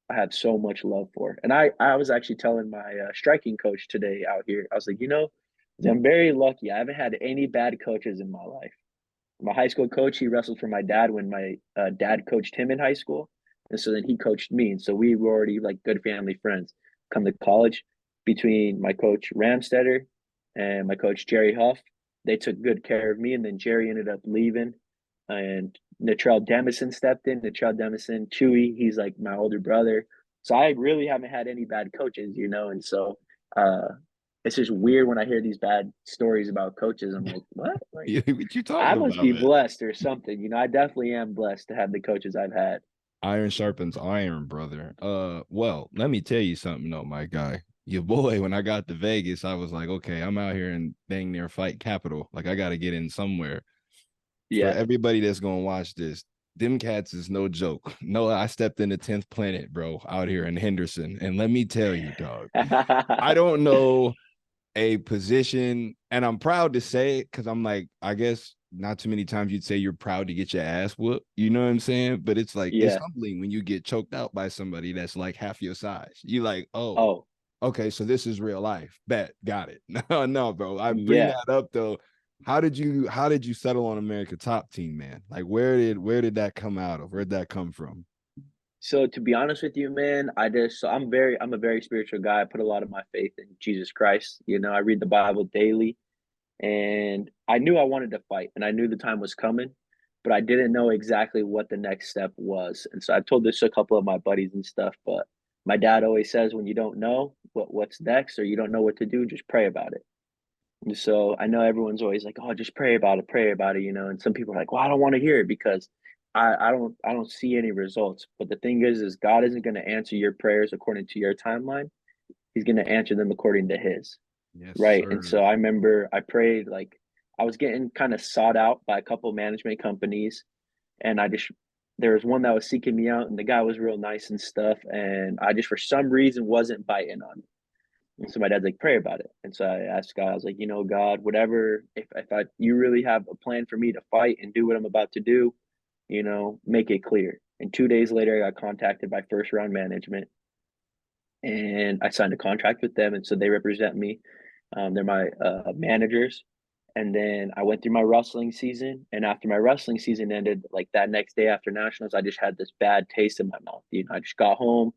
B: I have so much love for. And I was actually telling my striking coach today out here, I was like, you know, I'm very lucky. I haven't had any bad coaches in my life. My high school coach, he wrestled for my dad when my dad coached him in high school, and so then he coached me, and so we were already like good family friends. Come to college, between my coach Ramstetter and my coach Jerry Huff, they took good care of me, and then Jerry ended up leaving, and Natrell Demison stepped in. Natrell Demison, Chewy, he's like my older brother, so I really haven't had any bad coaches, you know, and so it's just weird when I hear these bad stories about coaches. I'm like, what? Like
A: What you
B: I
A: talking
B: must
A: about,
B: be
A: man?
B: blessed or something. You know, I definitely am blessed to have the coaches I've had.
A: Iron sharpens iron, brother. Well, let me tell you something though, my guy. Your boy, when I got to Vegas, I was like, okay, I'm out here in dang near fight capital. Like I gotta get in somewhere. For
B: Yeah.
A: everybody that's gonna watch this, them cats is no joke. No, I stepped in the 10th planet, bro, out here in Henderson. And let me tell you, dog, I don't know a position, and I'm proud to say it because I'm like, I guess not too many times you'd say you're proud to get your ass whooped. You know what I'm saying? But it's like it's
B: Yeah.
A: humbling when you get choked out by somebody that's like half your size. You like, oh,
B: Oh,
A: okay, so this is real life. Bet, got it. No, no, bro. I bring
B: yeah.
A: that up though. How did you settle on America Top Team, man? Like where did that come out of? Where'd that come from?
B: So to be honest with you, man, I'm a very spiritual guy. I put a lot of my faith in Jesus Christ. You know, I read the Bible daily, and I knew I wanted to fight and I knew the time was coming, but I didn't know exactly what the next step was. And so I told this to a couple of my buddies and stuff, but my dad always says when you don't know what's next or you don't know what to do, just pray about it. And so I know everyone's always like, "Oh, just pray about it," you know. And some people are like, "Well, I don't want to hear it because I don't see any results." But the thing is God isn't going to answer your prayers according to your timeline. He's going to answer them according to His,
A: Yes,
B: right? And so
A: sir.
B: I remember I prayed like I was getting kind of sought out by a couple management companies, and I just there was one that was seeking me out, and the guy was real nice and stuff, and I just for some reason wasn't biting on it. And so my dad's like, pray about it. And so I asked God, I was like, you know, God, whatever, if you really have a plan for me to fight and do what I'm about to do, you know, make it clear. And 2 days later, I got contacted by first round management and I signed a contract with them. And so they represent me. They're my managers. And then I went through my wrestling season. And after my wrestling season ended, like that next day after nationals, I just had this bad taste in my mouth. You know, I just got home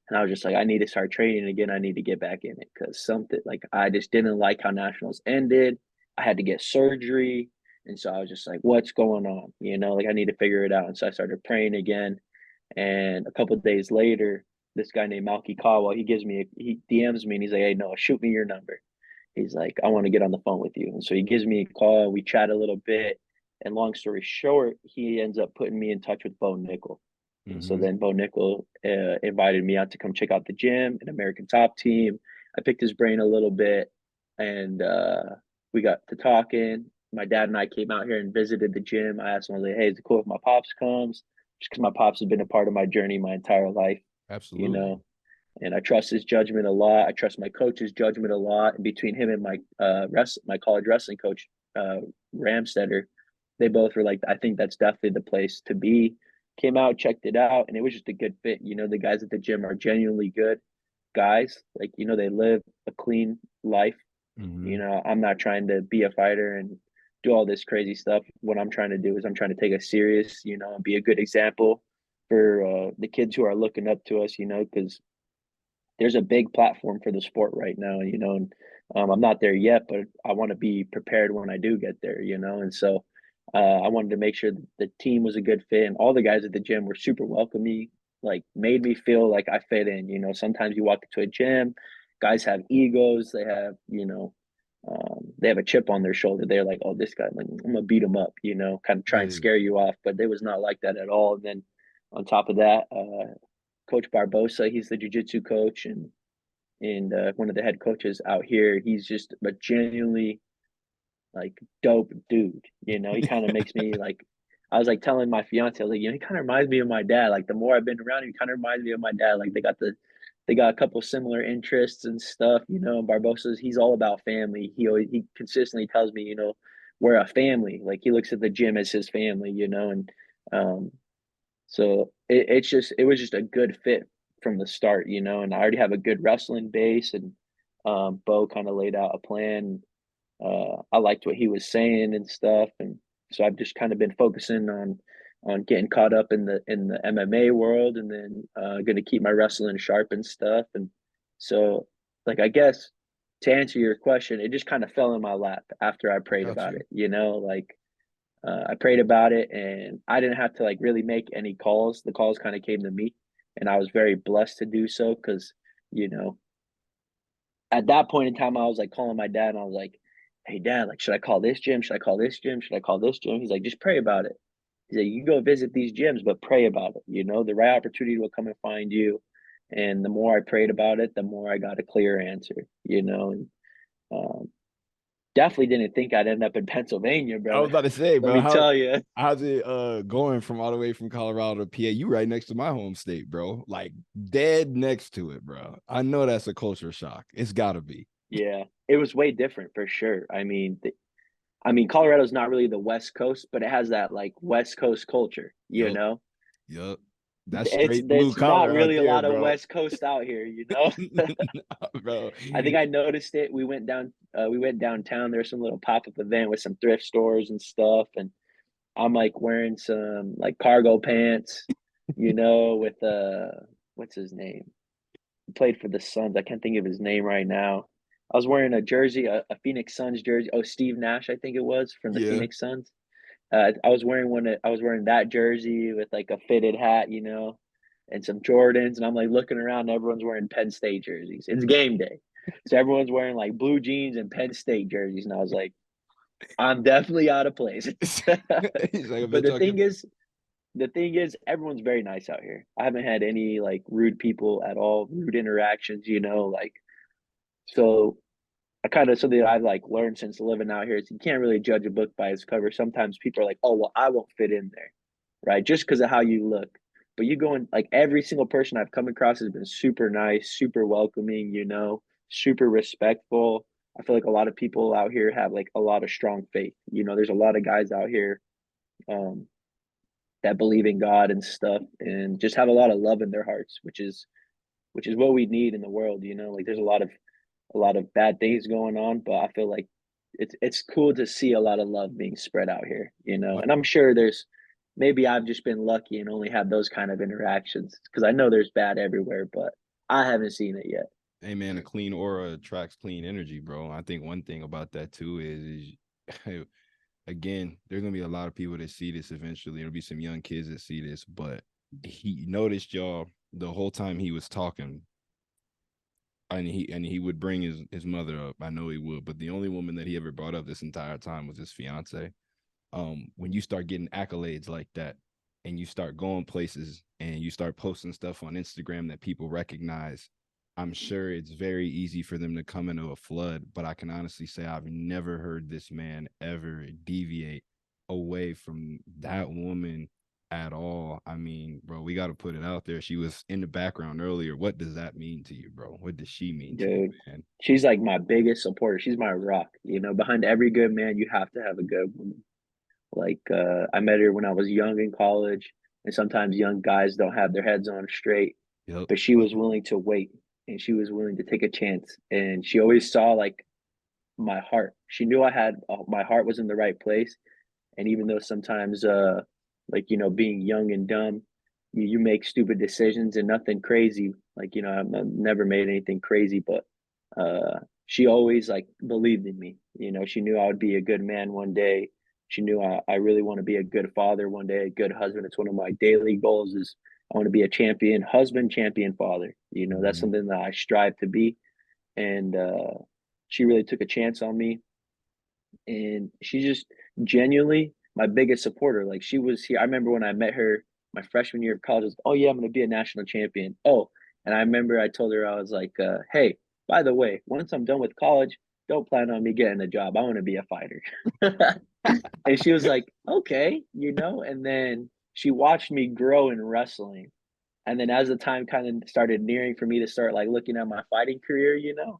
B: And I was just like, I need to start training again. I need to get back in it because something like I just didn't like how nationals ended. I had to get surgery. And so I was just like, what's going on? You know, like I need to figure it out. And so I started praying again. And a couple of days later, this guy named Malky Caldwell, he DMs me and he's like, hey, Noah, shoot me your number. He's like, I want to get on the phone with you. And so he gives me a call. We chat a little bit. And long story short, he ends up putting me in touch with Bo Nickel. And so
A: Mm-hmm.
B: then Bo Nickel invited me out to come check out the gym, an American Top Team. I picked his brain a little bit, and we got to talking. My dad and I came out here and visited the gym. I asked him, I was like, "Hey, is it cool if my pops comes?" Just because my pops has been a part of my journey my entire life, you
A: Absolutely.
B: know. And I trust his judgment a lot. I trust my coach's judgment a lot. And between him and my college wrestling coach, uh, Ramstetter, they both were like, I think that's definitely the place to be. Came out, checked it out, and it was just a good fit. You know, the guys at the gym are genuinely good guys. Like, you know, they live a clean life. You
A: Mm-hmm.
B: know, I'm not trying to be a fighter and do all this crazy stuff. What I'm trying to do is I'm trying to take us serious, you know, and be a good example for the kids who are looking up to us, you know, because there's a big platform for the sport right now, you know, and I'm not there yet, but I want to be prepared when I do get there, you know, and so I wanted to make sure the team was a good fit, and all the guys at the gym were super welcoming, like made me feel like I fit in. You know, sometimes you walk into a gym, guys have egos, they have, you know, they have a chip on their shoulder. They're like, oh, this guy, like, I'm gonna beat him up, you know, kind of try and
A: Yeah.
B: scare you off, but it was not like that at all. And then on top of that, Coach Barbosa, he's the jiu-jitsu coach and one of the head coaches out here. He's just a genuinely like dope dude. You know, he kind of makes me like. I was like telling my fiance, I was like, you know, he kind of reminds me of my dad. Like the more I've been around him, he kind of reminds me of my dad. Like they got a couple similar interests and stuff. You know, Barbosa's he's all about family. He consistently tells me, you know, we're a family. Like he looks at the gym as his family. You know, and um, so it was just a good fit from the start, you know, and I already have a good wrestling base and Bo kind of laid out a plan. I liked what he was saying and stuff, and so I've just kind of been focusing on getting caught up in the MMA world, and then going to keep my wrestling sharp and stuff. And so, like I guess to answer your question, it just kind of fell in my lap after I
A: I
B: prayed
A: got
B: about
A: you.
B: it. You know, like I prayed about it and I didn't have to like really make any calls. The calls kind of came to me, and I was very blessed to do so because, you know, at that point in time, I was like calling my dad and I was like, hey, dad, like, should I call this gym? Should I call this gym? Should I call this gym? He's like, just pray about it. He's like, you go visit these gyms, but pray about it. You know, the right opportunity will come and find you. And the more I prayed about it, the more I got a clear answer, you know, and um, definitely didn't think I'd end up in Pennsylvania,
A: I
B: bro.
A: was about to say,
B: Let
A: bro,
B: me tell you.
A: how's it going from all the way from Colorado to PA? You right next to my home state, bro. Like dead next to it, bro. I know that's a culture shock. It's gotta be.
B: Yeah, it was way different for sure. I mean, Colorado's not really the West Coast, but it has that like West Coast culture. You
A: Yup,
B: know,
A: yup. That's straight blue
B: it's not
A: collar out
B: really a
A: there,
B: lot of
A: bro.
B: West Coast out here. You know,
A: Bro.
B: I think I noticed it. We went downtown. There's some little pop up event with some thrift stores and stuff, and I'm like wearing some like cargo pants. You know, with what's his name? He played for the Suns. I can't think of his name right now. I was wearing a jersey, a Phoenix Suns jersey. Oh, Steve Nash, I think it was from the
A: Yeah.
B: Phoenix Suns. I was wearing I was wearing that jersey with like a fitted hat, you know, and some Jordans, and I'm like looking around, and everyone's wearing Penn State jerseys. It's game day, so everyone's wearing like blue jeans and Penn State jerseys, and I was like, I'm definitely out of place.
A: He's like,
B: But
A: bitch, I can.
B: the thing is, everyone's very nice out here. I haven't had any like rude people at all, rude interactions, you know, like so I kind of something that I've like learned since living out here is you can't really judge a book by its cover. Sometimes people are like, "Oh, well, I won't fit in there," right? Just because of how you look. But you go in like every single person I've come across has been super nice, super welcoming, you know, super respectful. I feel like a lot of people out here have like a lot of strong faith. You know, there's a lot of guys out here um, that believe in God and stuff, and just have a lot of love in their hearts, which is what we need in the world. You know, like there's a lot of bad things going on, but I feel like it's cool to see a lot of love being spread out here, you know.
A: What?
B: And I'm sure there's maybe I've just been lucky and only had those kind of interactions because I know there's bad everywhere, but I haven't seen it yet.
A: Hey man, a clean aura attracts clean energy, bro. I think one thing about that too is again, there's gonna be a lot of people that see this eventually. There'll be some young kids that see this, but he noticed y'all the whole time he was talking, and he would bring his mother up. I know he would, but the only woman that he ever brought up this entire time was his fiance. When you start getting accolades like that, and you start going places, and you start posting stuff on Instagram that people recognize, I'm sure it's very easy for them to come into a flood. But I can honestly say I've never heard this man ever deviate away from that woman at all. I mean, bro, we got to put it out there. She was in the background earlier. What does that mean to you, bro? What does she mean to you,
B: Dude,
A: man?
B: she's like my biggest supporter. She's my rock. You know, behind every good man, you have to have a good woman. Like I met her when I was young in college, and sometimes young guys don't have their heads on straight,
A: Yep.
B: but she was willing to wait and she was willing to take a chance. And she always saw like my heart. She knew I had my heart was in the right place. And even though sometimes, like you know, being young and dumb, you make stupid decisions and nothing crazy. Like you know, I've never made anything crazy, but she always like believed in me. You know, she knew I would be a good man one day. She knew I really want to be a good father one day, a good husband. It's one of my daily goals is I want to be a champion husband, champion father. You know, that's
A: Mm-hmm.
B: something that I strive to be. And she really took a chance on me, and she's just genuinely my biggest supporter. Like she was here. I remember when I met her my freshman year of college. I was, oh yeah, I'm gonna be a national champion. Oh, and I remember I told her I was like, hey, by the way, once I'm done with college, don't plan on me getting a job. I want to be a fighter. And she was like, okay, you know. And then she watched me grow in wrestling. And then as the time kind of started nearing for me to start like looking at my fighting career, you know,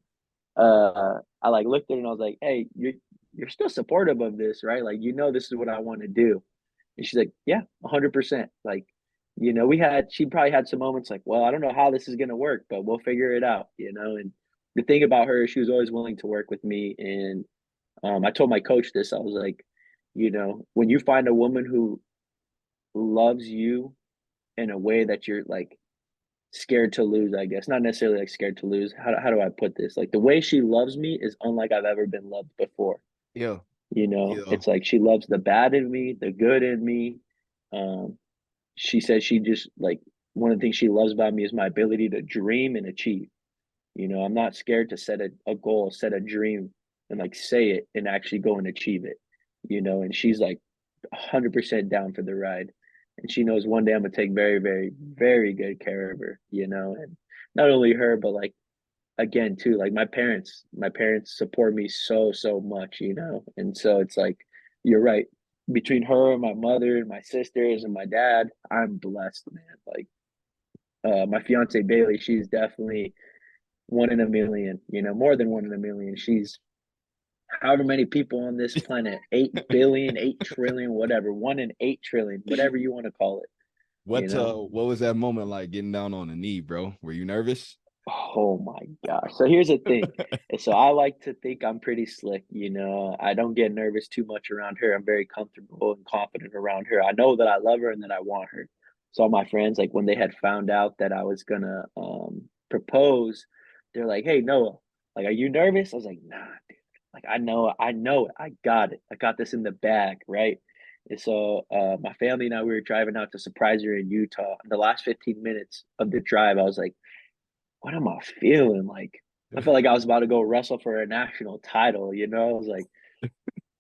B: I like looked at her and I was like, "Hey, you're still supportive of this, right? Like, you know, this is what I want to do." And she's like, "Yeah, 100%." Like, you know, she probably had some moments like, "Well, I don't know how this is gonna work, but we'll figure it out," you know. And the thing about her, she was always willing to work with me. And I told my coach this. I was like, you know, when you find a woman who loves you in a way that you're like scared to lose, I guess. Not necessarily like scared to lose. How do I put this? Like the way she loves me is unlike I've ever been loved before.
A: Yeah.
B: You know,
A: Yeah.
B: it's like she loves the bad in me, the good in me. Um, she says she just like one of the things she loves about me is my ability to dream and achieve. You know, I'm not scared to set a goal, set a dream, and like say it and actually go and achieve it. You know, and she's like 100% down for the ride. And she knows one day I'm gonna take very, very, very good care of her, you know, and not only her, but like again too, like my parents support me so, so much, you know. And so it's like you're right. Between her and my mother and my sisters and my dad, I'm blessed, man. Like my fiance Bailey, she's definitely one in a million, you know, more than one in a million. She's however many people on this planet, 8 billion, 8 trillion, whatever, 1 in 8 trillion, whatever you want to call it, you know?
A: What was that moment like getting down on a knee, bro? Were you nervous?
B: Oh my gosh. So here's the thing. So I like to think I'm pretty slick, you know. I don't get nervous too much around her. I'm very comfortable and confident around her. I know that I love her and that I want her. So all my friends, like when they had found out that I was gonna propose, they're like, "Hey Noah, like are you nervous?" I was like, "Nah, dude. Like I know it. I got it. I got this in the bag, right?" And so my family and I we were driving out to surprise her in Utah. In the last 15 minutes of the drive, I was like, what am I feeling? Like, I felt like I was about to go wrestle for a national title, you know? I was like,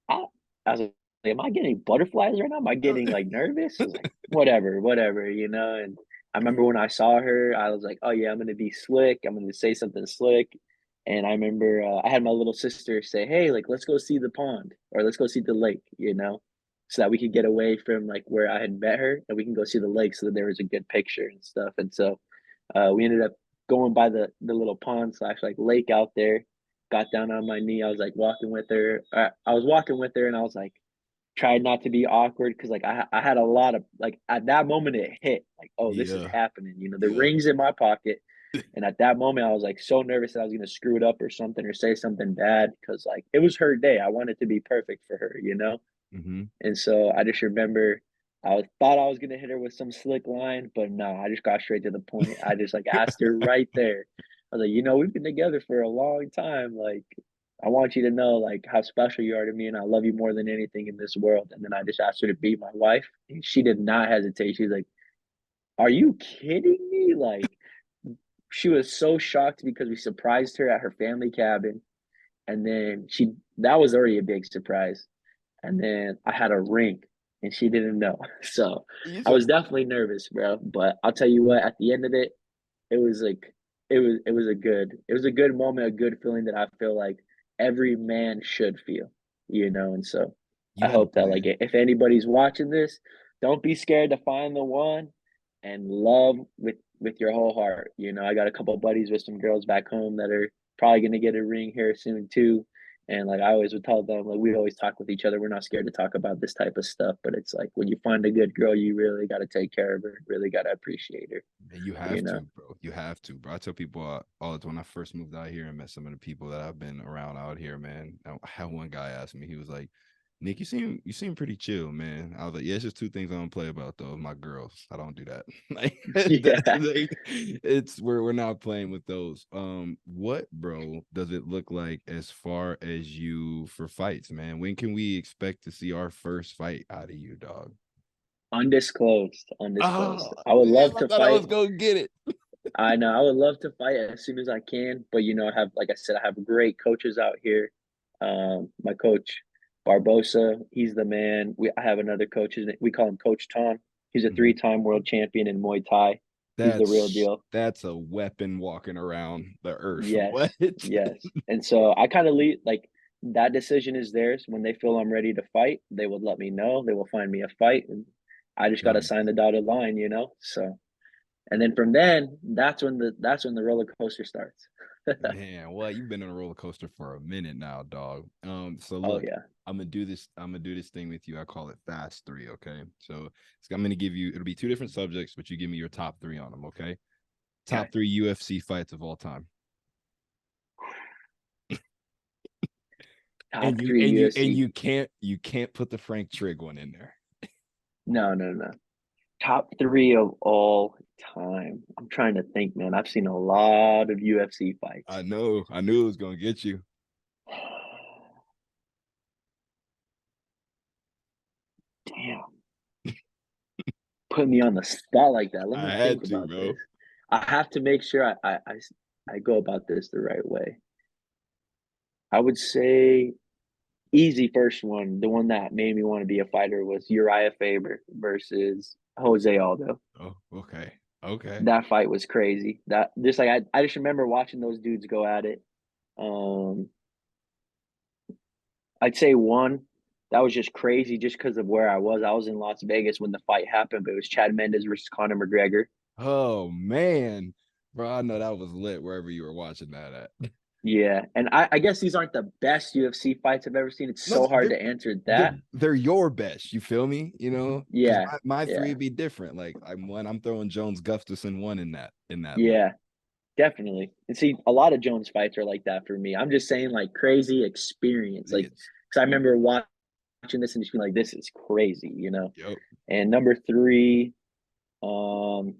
B: I, I was like, am I getting butterflies right now? Am I getting like nervous? I was like, whatever, whatever, you know? And I remember when I saw her, I was like, oh yeah, I'm going to be slick. I'm going to say something slick. And I remember I had my little sister say, hey, like, let's go see the pond or let's go see the lake, you know? So that we could get away from like where I had met her and we can go see the lake so that there was a good picture and stuff. And so we ended up going by the little pond slash like lake out there. Got down on my knee. I was like walking with her. I was walking with her, and I was like tried not to be awkward because like I had a lot of like at that moment it hit like oh this is
A: Yeah.
B: happening. You know the
A: Yeah.
B: ring's in my pocket, and at that moment I was like so nervous that I was gonna screw it up or something or say something bad because like it was her day. I wanted to be perfect for her. You know.
A: Mm-hmm.
B: And so I just remember thought I was gonna hit her with some slick line, but no, I just got straight to the point. I just like asked her right there. I was like, we've been together for a long time. Like, I want you to know like how special you are to me, and I love you more than anything in this world. And then I just asked her to be my wife, and she did not hesitate. She's like, "Are you kidding me?" Like, she was so shocked because we surprised her at her family cabin, and then that was already a big surprise. And then I had a ring and she didn't know. So
A: You
B: I
A: said,
B: was definitely nervous, bro. But I'll tell you what, at the end of it, it was like it was a good moment, a good feeling that I feel like every man should feel, and so
A: you
B: I
A: had to
B: hope that like
A: plan.
B: if anybody's watching this, don't be scared to find the one and love with your whole heart. I got a couple of buddies with some girls back home that are probably gonna get a ring here soon too. And like I always would tell them, like we always talk with each other. We're not scared to talk about this type of stuff, but it's like when you find a good girl, you really got to take care of her, really got to appreciate her.
A: And you
B: You
A: have
B: know.
A: to, bro. You have to, bro. I tell people all the time when I first moved out here and met some of the people that I've been around out here, man. I had one guy ask me, he was like, Nick, you seem pretty chill, man. I was like, yeah, it's just two things I don't play about though. My girls. I don't do that. Like
B: Yeah.
A: it's we're not playing with those. What, bro, does it look like as far as you for fights, man? When can we expect to see our first fight out of you, dog?
B: Undisclosed,
A: Oh,
B: undisclosed. I would
A: damn,
B: love
A: I
B: to
A: thought I was
B: fight.
A: gonna get it.
B: I know I would love to fight as soon as I can, but I have, like I said, I have great coaches out here. My coach Barbosa, he's the man. I have another coach. We call him Coach Tom. He's a
A: Mhm.
B: three-time world champion in Muay Thai. He's the real
A: That's
B: deal.
A: that's a weapon walking around the earth. What?
B: Yes, yes. And so I kind of lead like that decision is theirs. When they feel I'm ready to fight, they would let me know. They will find me a fight, and I just got to
A: Nice.
B: sign the dotted line. So, and then from then, that's when the roller coaster starts.
A: Man, well, you've been on a roller coaster for a minute now, dog. So
B: Oh
A: look,
B: yeah.
A: I'm gonna do this. I'm gonna do this thing with you. I call it Fast Three. Okay, so I'm gonna give you. It'll be two different subjects, but you give me your top three on them. Okay,
B: Okay.
A: top three UFC fights of all time, and
B: Top
A: you
B: three
A: and you and
B: UFC.
A: you can't put the Frank Trigg one in there.
B: No, no, no. Top three of all time. I'm trying to think, man. I've seen a lot of UFC fights.
A: I knew it was gonna get you.
B: Damn. Put me on the spot like that. Let
A: I
B: me
A: had
B: think
A: to,
B: about
A: bro.
B: this. I have to make sure I go about this the right way. I would say easy first one, the one that made me want to be a fighter was Uriah Faber versus Jose Aldo.
A: Oh, okay, okay.
B: That fight was crazy. That just like I just remember watching those dudes go at it. Um, I'd say one that was just crazy just because of where I was. I was in Las Vegas when the fight happened, but it was Chad Mendes versus Conor McGregor.
A: Oh man, bro, I know that was lit wherever you were watching that at.
B: Yeah, and I guess these aren't the best UFC fights I've ever seen. It's
A: No,
B: so hard to answer that.
A: they're your best. You feel me? Because
B: Yeah,
A: my three
B: yeah,
A: would be different. Like I'm throwing Jones Gustafson one in that list.
B: yeah. Definitely. And see, a lot of Jones fights are like that for me. I'm just saying, like, crazy experience. Like,
A: Yes.
B: because I remember watching this and just being like, this is crazy.
A: Yep.
B: And number three, um,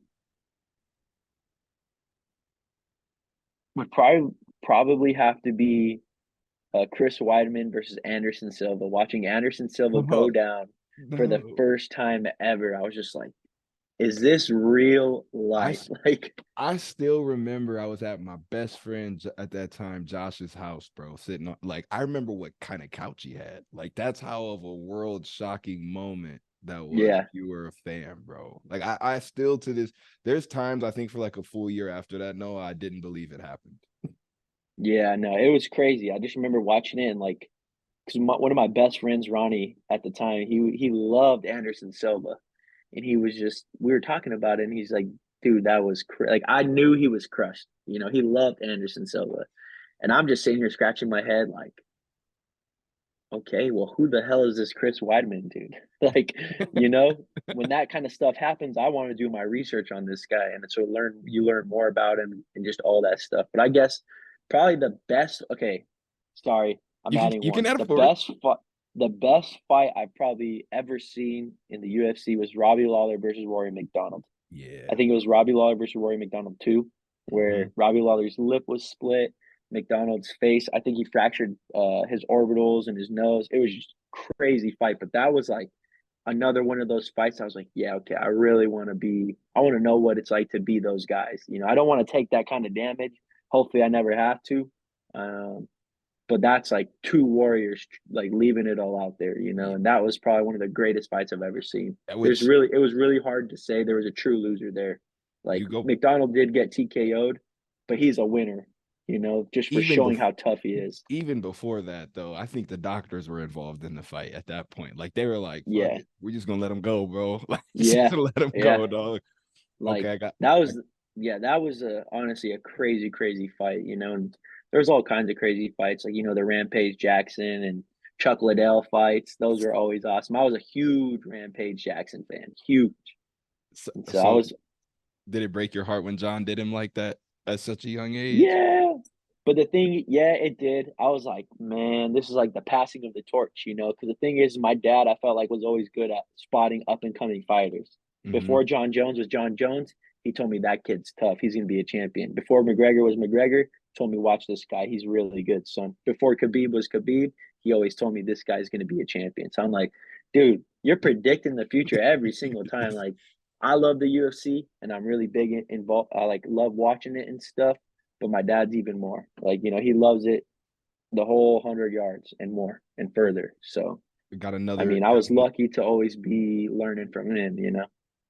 B: would probably have to be Chris Weidman versus Anderson Silva. Watching Anderson Silva go
A: Oh,
B: down for the
A: no.
B: first time ever, I was just like, is this real
A: I
B: life?
A: s-
B: Like,
A: I still remember I was at my best friend at that time, Josh's house, bro, sitting on like I remember what kind of couch he had. Like that's how of a world shocking moment that was
B: yeah,
A: if you were a fan, bro. Like I still to this there's times I think for like a full year after that, no, I didn't believe it happened.
B: yeah, no, it was crazy. I just remember watching it and like, because one of my best friends, Ronnie, at the time, he loved Anderson Silva, and he was just we were talking about it, and he's like, "Dude, that was like I knew he was crushed." He loved Anderson Silva, and I'm just sitting here scratching my head, like, "Okay, well, who the hell is this Chris Weidman dude?" Like, when that kind of stuff happens, I want to do my research on this guy, and so you learn more about him and just all that stuff. But I guess probably the best. Okay, sorry, I'm
A: You can
B: adding
A: you can
B: one.
A: add
B: The
A: for it.
B: best fight. the best fight I've probably ever seen in the UFC was Robbie Lawler versus Rory McDonald. I
A: Yeah.
B: think it was Robbie Lawler versus Rory McDonald too,
A: Hmm.
B: where Robbie Lawler's lip was split, McDonald's face. I think he fractured his orbitals and his nose. It was just crazy fight, but that was like another one of those fights. I was like, yeah, okay, I really want to be. I want to know what it's like to be those guys. You know, I don't want to take that kind of damage. Hopefully, I never have to. Um, but that's like two warriors like leaving it all out there, you know,
A: Yeah.
B: and that was probably one of the greatest fights I've ever seen.
A: Which
B: It was really hard to say there was a true loser there. Like
A: you go
B: McDonald did get TKO'd, but he's a winner, you know, just for
A: even
B: showing
A: before
B: how tough he is.
A: even before that though, I think the doctors were involved in the fight at that point. Like they were like, "Fuck
B: Yeah,
A: it, we're just gonna let him go, bro. Like just
B: yeah,
A: let him
B: yeah.
A: go, dog." Okay,
B: Like
A: I got.
B: that
A: I,
B: was yeah, that was honestly a crazy fight, you know, and there's all kinds of crazy fights, like you know, the Rampage Jackson and Chuck Liddell fights. Those are always awesome. I was a huge Rampage Jackson fan, huge.
A: so,
B: And so I
A: so
B: was
A: did it break your heart when John did him like that at such a young age?
B: yeah. But the thing, yeah, it did. I was like, man, this is like the passing of the torch, you know, because the thing is, my dad, I felt like was always good at spotting up and coming fighters.
A: Mm-hmm.
B: Before John Jones was John Jones, he told me that kid's tough. He's going to be a champion. Before McGregor was McGregor, told me, watch this guy. He's really good, son. Before Khabib was Khabib, he always told me this guy's going to be a champion. So I'm like, dude, you're predicting the future every single time. Like, I love the UFC and I'm really big involved. I like love watching it and stuff, but my dad's even more. Like, you know, he loves it the whole 100 yards and more and further. So,
A: Got
B: I
A: another
B: mean, I was lucky to always be learning from him, you know?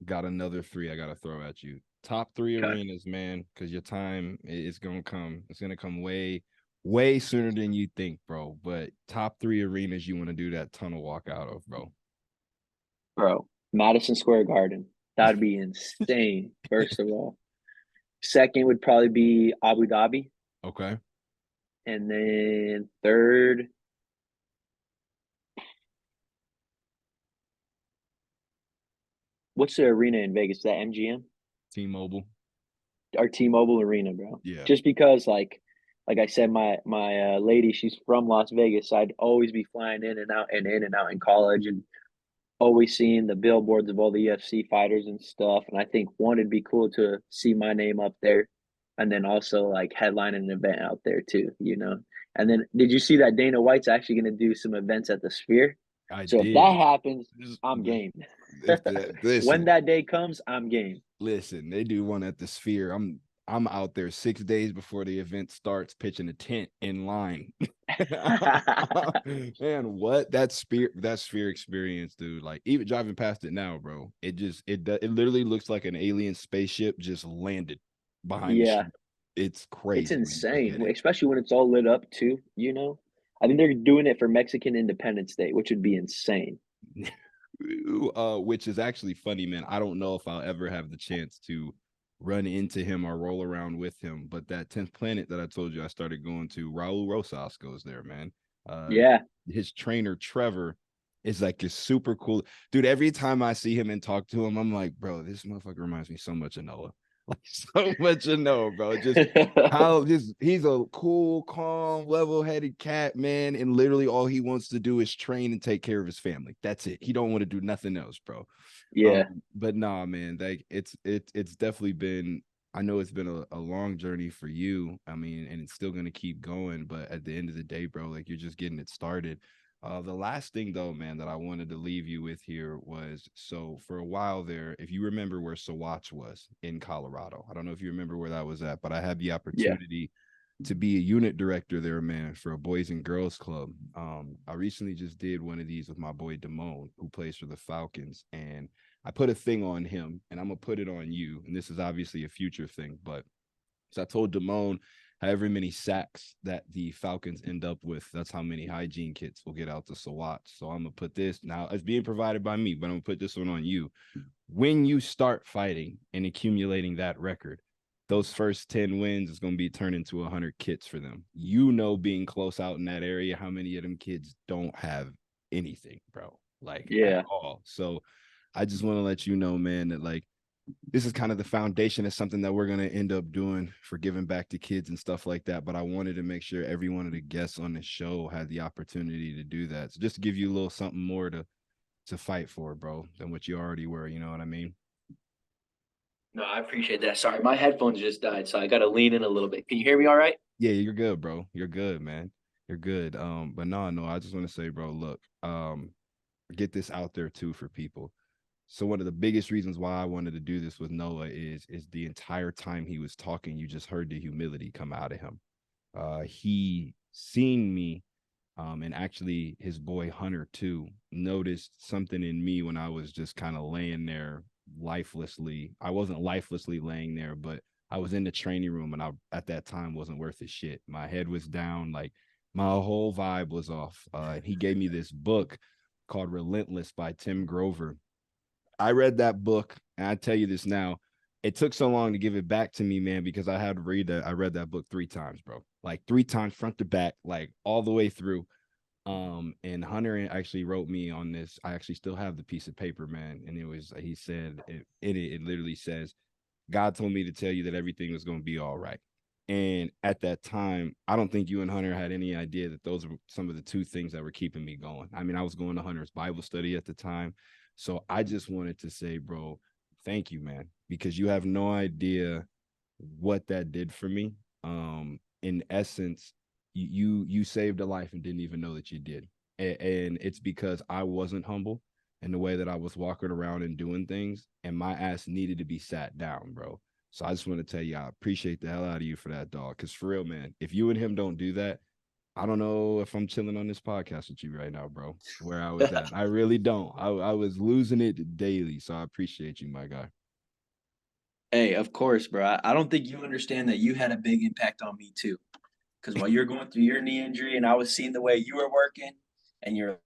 A: got another three I gotta throw at you. Top three
B: Okay.
A: arenas, man, because your time is gonna come. It's gonna come way sooner than you think, bro. But top three arenas you want to do that tunnel walk out of, bro.
B: Bro, Madison Square Garden. That'd be insane, first of all. Second would probably be Abu Dhabi.
A: Okay.
B: And then third, what's the arena in Vegas? Is that MGM
A: T-Mobile.
B: or T-Mobile Arena, bro?
A: Yeah.
B: Just because, like I said, my lady, she's from Las Vegas. So I'd always be flying in and out and in and out in college, and always seeing the billboards of all the UFC fighters and stuff. And I think one, it'd be cool to see my name up there, and then also like headline an event out there too, you know. And then did you see that Dana White's actually going to do some events at the Sphere?
A: I
B: So if that
A: did.
B: happens, I'm game.
A: If that,
B: When
A: listen,
B: that day comes, I'm game.
A: listen, they do one at the Sphere. I'm out there 6 days before the event starts, pitching a tent in line. Man, what that sphere experience, dude. Like even driving past it now, bro. It literally looks like an alien spaceship just landed behind the
B: Yeah,
A: street. It's
B: it's
A: crazy when you look
B: insane,
A: at it.
B: especially when it's all lit up too, you know. I think they're doing it for Mexican Independence Day, which would be insane.
A: Which is actually funny, man. I don't know if I'll ever have the chance to run into him or roll around with him. But that 10th planet that I told you I started going to, Raul Rosas goes there, man. Uh,
B: Yeah.
A: his trainer Trevor is like a super cool dude. Every time I see him and talk to him, I'm like, bro, this motherfucker reminds me so much of Noah. Like so much of Noah, bro. Just how just he's a cool, calm, level-headed cat, man. And literally all he wants to do is train and take care of his family. That's it. He don't want to do nothing else, bro.
B: Yeah.
A: But nah, man, like it's definitely been. I know it's been a long journey for you. I mean, and it's still gonna keep going. But at the end of the day, bro, like you're just getting it started. The last thing though, man, that I wanted to leave you with here was so for a while there, if you remember where Sawatch was in Colorado, I don't know if you remember where that was at, but I had the
B: Yeah.
A: opportunity to be a unit director there, man, for a boys and girls club. I recently just did one of these with my boy Damone, who plays for the Falcons, and I put a thing on him, and I'm gonna put it on you. And this is obviously a future thing, but so I told Damone, however many sacks that the Falcons end up with, that's how many hygiene kits will get out to Sawat. So I'm gonna put this now. It's being provided by me, but I'm gonna put this one on you. When you start fighting and accumulating that record, those first 10 wins is going to be turned into 100 kits for them. You know, being close out in that area, how many of them kids don't have anything, bro, like at
B: Yeah.
A: all. So I just want to let you know, man, that like this is kind of the foundation of something that we're going to end up doing for giving back to kids and stuff like that. But I wanted to make sure every one of the guests on the show had the opportunity to do that. So just to give you a little something more to fight for, bro, than what you already were. You know what I mean?
C: No, I appreciate that. Sorry, my headphones just died, so I got to lean in a little bit. Can you hear me all right?
A: Yeah, you're good, bro. You're good, man. You're good. But no, I just want to say, bro, look, get this out there too for people. So one of the biggest reasons why I wanted to do this with Noah is the entire time he was talking, you just heard the humility come out of him. He seen me, and actually his boy Hunter too noticed something in me when I was just kind of laying there lifelessly. I wasn't lifelessly laying there, but I was in the training room, and I at that time wasn't worth a shit. My head was down, like my whole vibe was off. He gave me this book called Relentless by Tim Grover. I read that book, and I tell you this now, it took so long to give it back to me, man, because I had to read that. I read that book 3 times, bro. Like 3 times front to back, like all the way through. And Hunter actually wrote me on this. I actually still have the piece of paper, man. And he said it literally says, God told me to tell you that everything was going to be all right. And at that time, I don't think you and Hunter had any idea that those were some of the 2 things that were keeping me going. I mean, I was going to Hunter's Bible study at the time. So I just wanted to say, bro, thank you, man, because you have no idea what that did for me. In essence, you saved a life and didn't even know that you did. And it's because I wasn't humble in the way that I was walking around and doing things, and my ass needed to be sat down, bro. So I just want to tell you, I appreciate the hell out of you for that, dog. Because for real, man, if you and him don't do that, I don't know if I'm chilling on this podcast with you right now, bro. Where I was at, I really don't. I was losing it daily, so I appreciate you, my guy.
C: Hey, of course, bro. I don't think you understand that you had a big impact on me too. Because while you're going through your knee injury, and I was seeing the way you were working, and your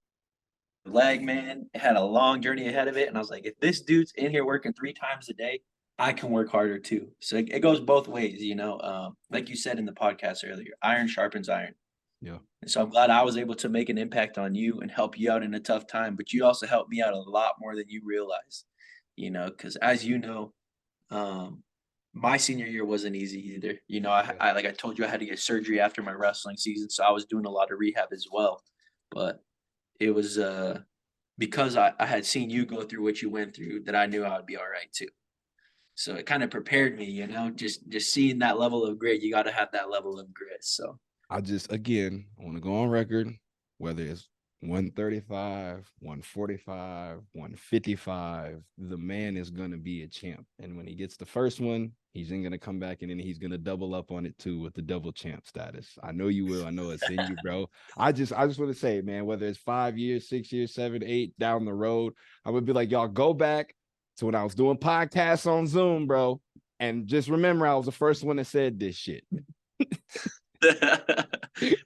C: leg, man, it had a long journey ahead of it. And I was like, if this dude's in here working 3 times a day, I can work harder too. So it goes both ways, you know. Like you said in the podcast earlier, iron sharpens iron.
A: Yeah.
C: And so I'm glad I was able to make an impact on you and help you out in a tough time. But you also helped me out a lot more than you realize, you know, because as you know, um, my senior year wasn't easy either. You know,
A: Yeah.
C: I like I told you, I had to get surgery after my wrestling season, so I was doing a lot of rehab as well. But it was because I had seen you go through what you went through that I knew I would be all right too. So it kind of prepared me, you know, just seeing that level of grit, you got to have that level of grit. So
A: I just again I want to go on record, whether it's 135, 145, 155, the man is gonna be a champ. And when he gets the first one, he's then gonna come back and then he's gonna double up on it too with the double champ status. I know you will. I know it's in you, bro. I just want to say, man, whether it's 5 years, 6 years, 7, 8 down the road, I would be like, y'all go back to when I was doing podcasts on Zoom, bro. And just remember, I was the first one that said this shit.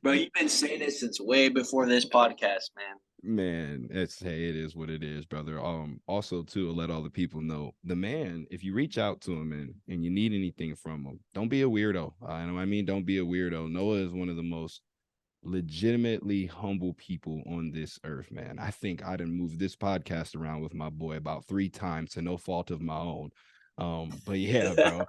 C: bro, you've been saying it since way before this podcast, man.
A: Man, it's hey, it is what it is, brother. Also too, let all the people know the man. If you reach out to him and you need anything from him, don't be a weirdo. I know, I mean, don't be a weirdo. Noah is one of the most legitimately humble people on this earth, man. I think I done moved this podcast around with my boy about 3 times to no fault of my own. But yeah, bro,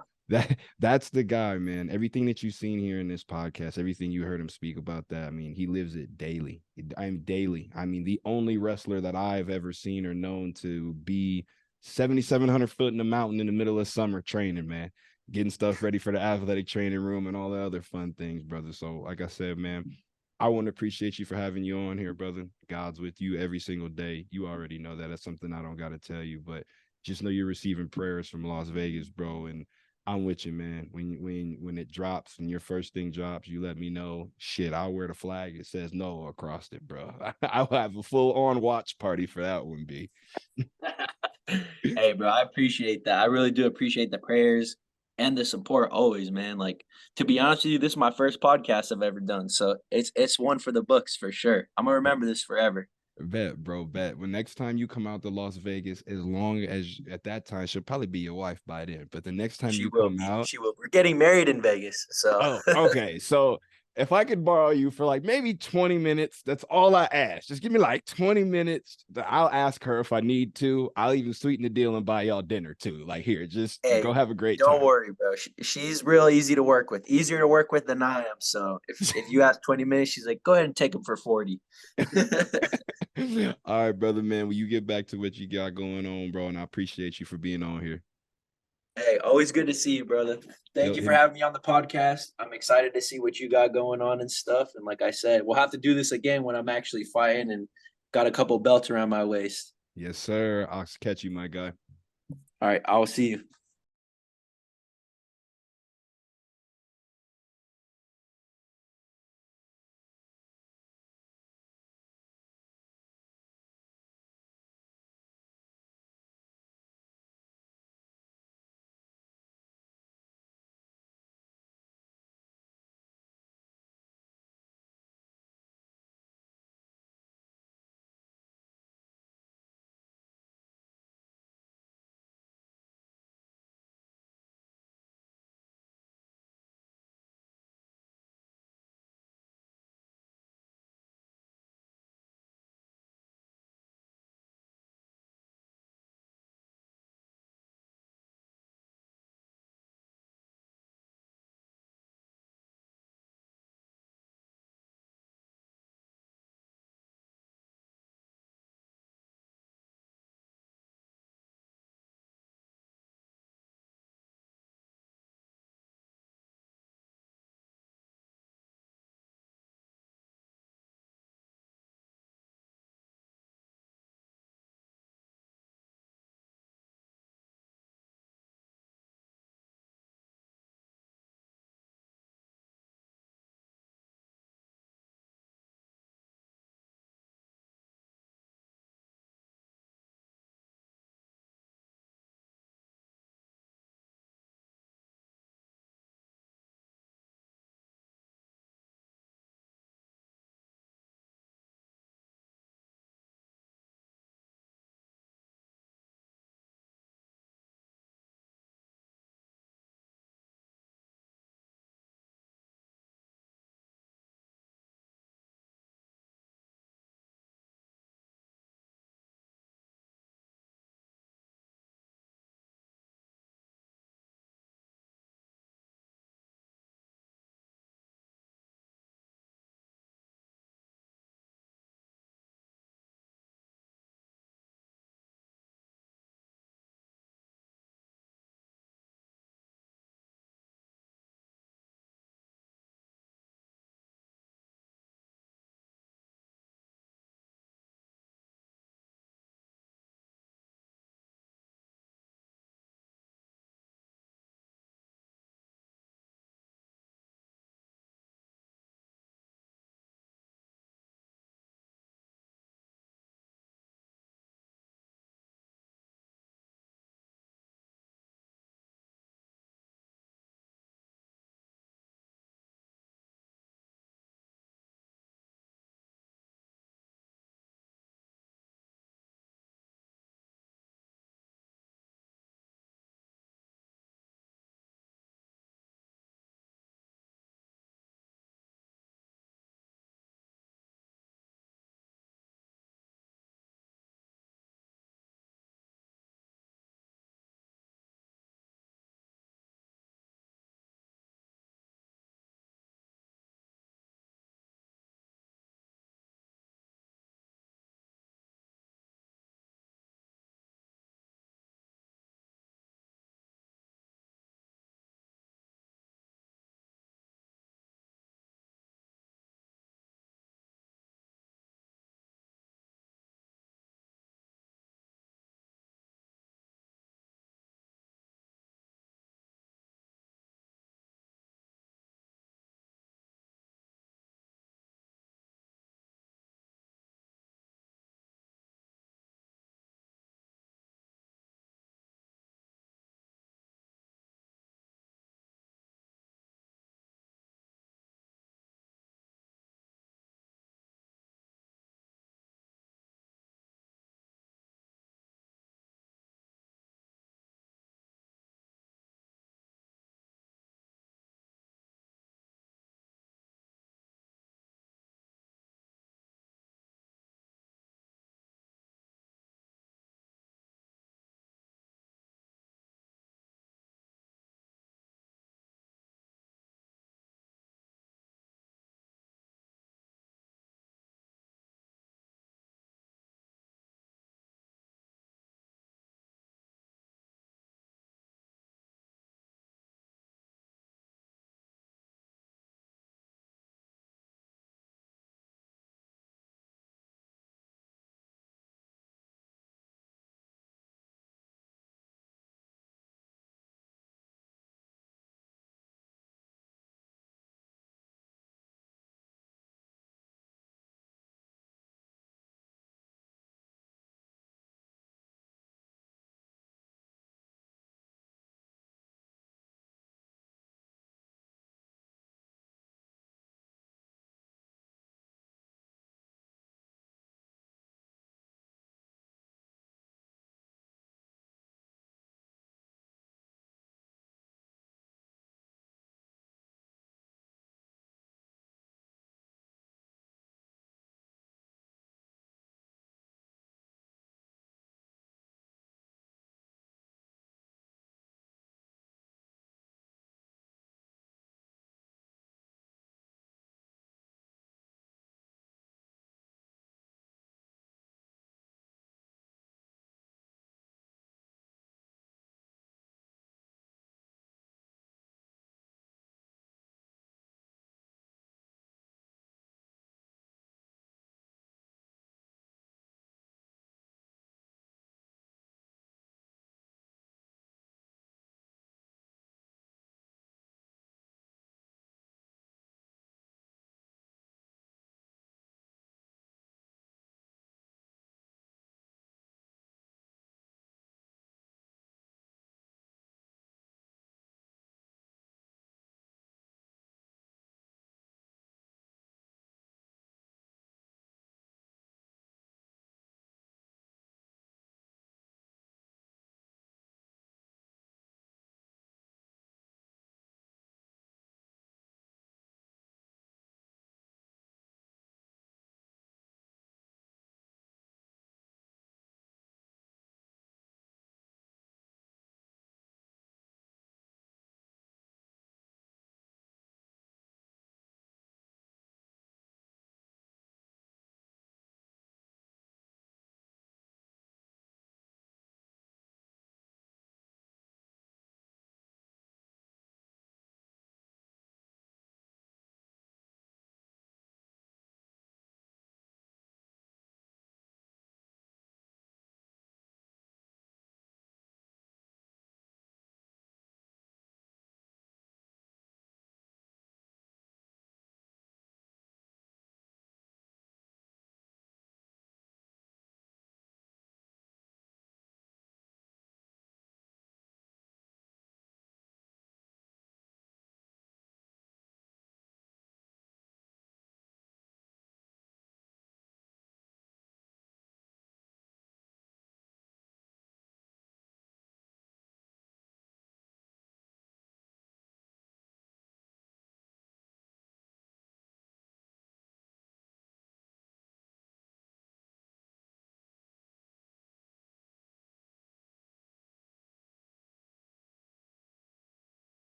A: that's the guy, man. Everything that you've seen here in this podcast, everything you heard him speak about that, I mean, he lives it daily. I'm daily. I mean, the only wrestler that I've ever seen or known to be 7,700 foot in the mountain in the middle of summer training, man, getting stuff ready for the athletic training room and all the other fun things, brother. So, like I said, man, I want to appreciate you for having you on here, brother. God's with you every single day. You already know that. That's something I don't got to tell you, but just know you're receiving prayers from Las Vegas, bro. And I'm with you, man. When it drops and your first thing drops, you let me know. Shit, I'll wear the flag. It says no across it, bro. I'll have a full on watch party for that one, B.
C: Hey, bro, I appreciate that. I really do appreciate the prayers and the support always, man. Like to be honest with you, this is my first podcast I've ever done, so it's one for the books for sure. I'm gonna remember this forever.
A: Bet, bro, bet. When next time you come out to Las Vegas, as long as at that time she'll probably be your wife by then. But the next time
C: She
A: you
C: will
A: come
C: be.
A: out,
C: She will. We're getting married in Vegas, so
A: oh, okay. So if I could borrow you for like maybe 20 minutes, that's all I ask. Just give me like 20 minutes. I'll ask her if I need to. I'll even sweeten the deal and buy y'all dinner too. Like, here, just
C: Hey,
A: go have a great
C: don't
A: time.
C: worry, bro. She's real easy to work with. Easier to work with than I am. So if you ask 20 minutes, she's like, go ahead and take them for 40.
A: All right, brother, man. Will you get back to what you got going on, bro? And I appreciate you for being on here.
C: Hey, always good to see you, brother. Thank
A: Yo,
C: you for having me on the podcast. I'm excited to see what you got going on and stuff. And like I said, we'll have to do this again when I'm actually fighting and got a couple belts around my waist.
A: yes, sir. I'll catch you, my guy.
C: All right, I'll see you.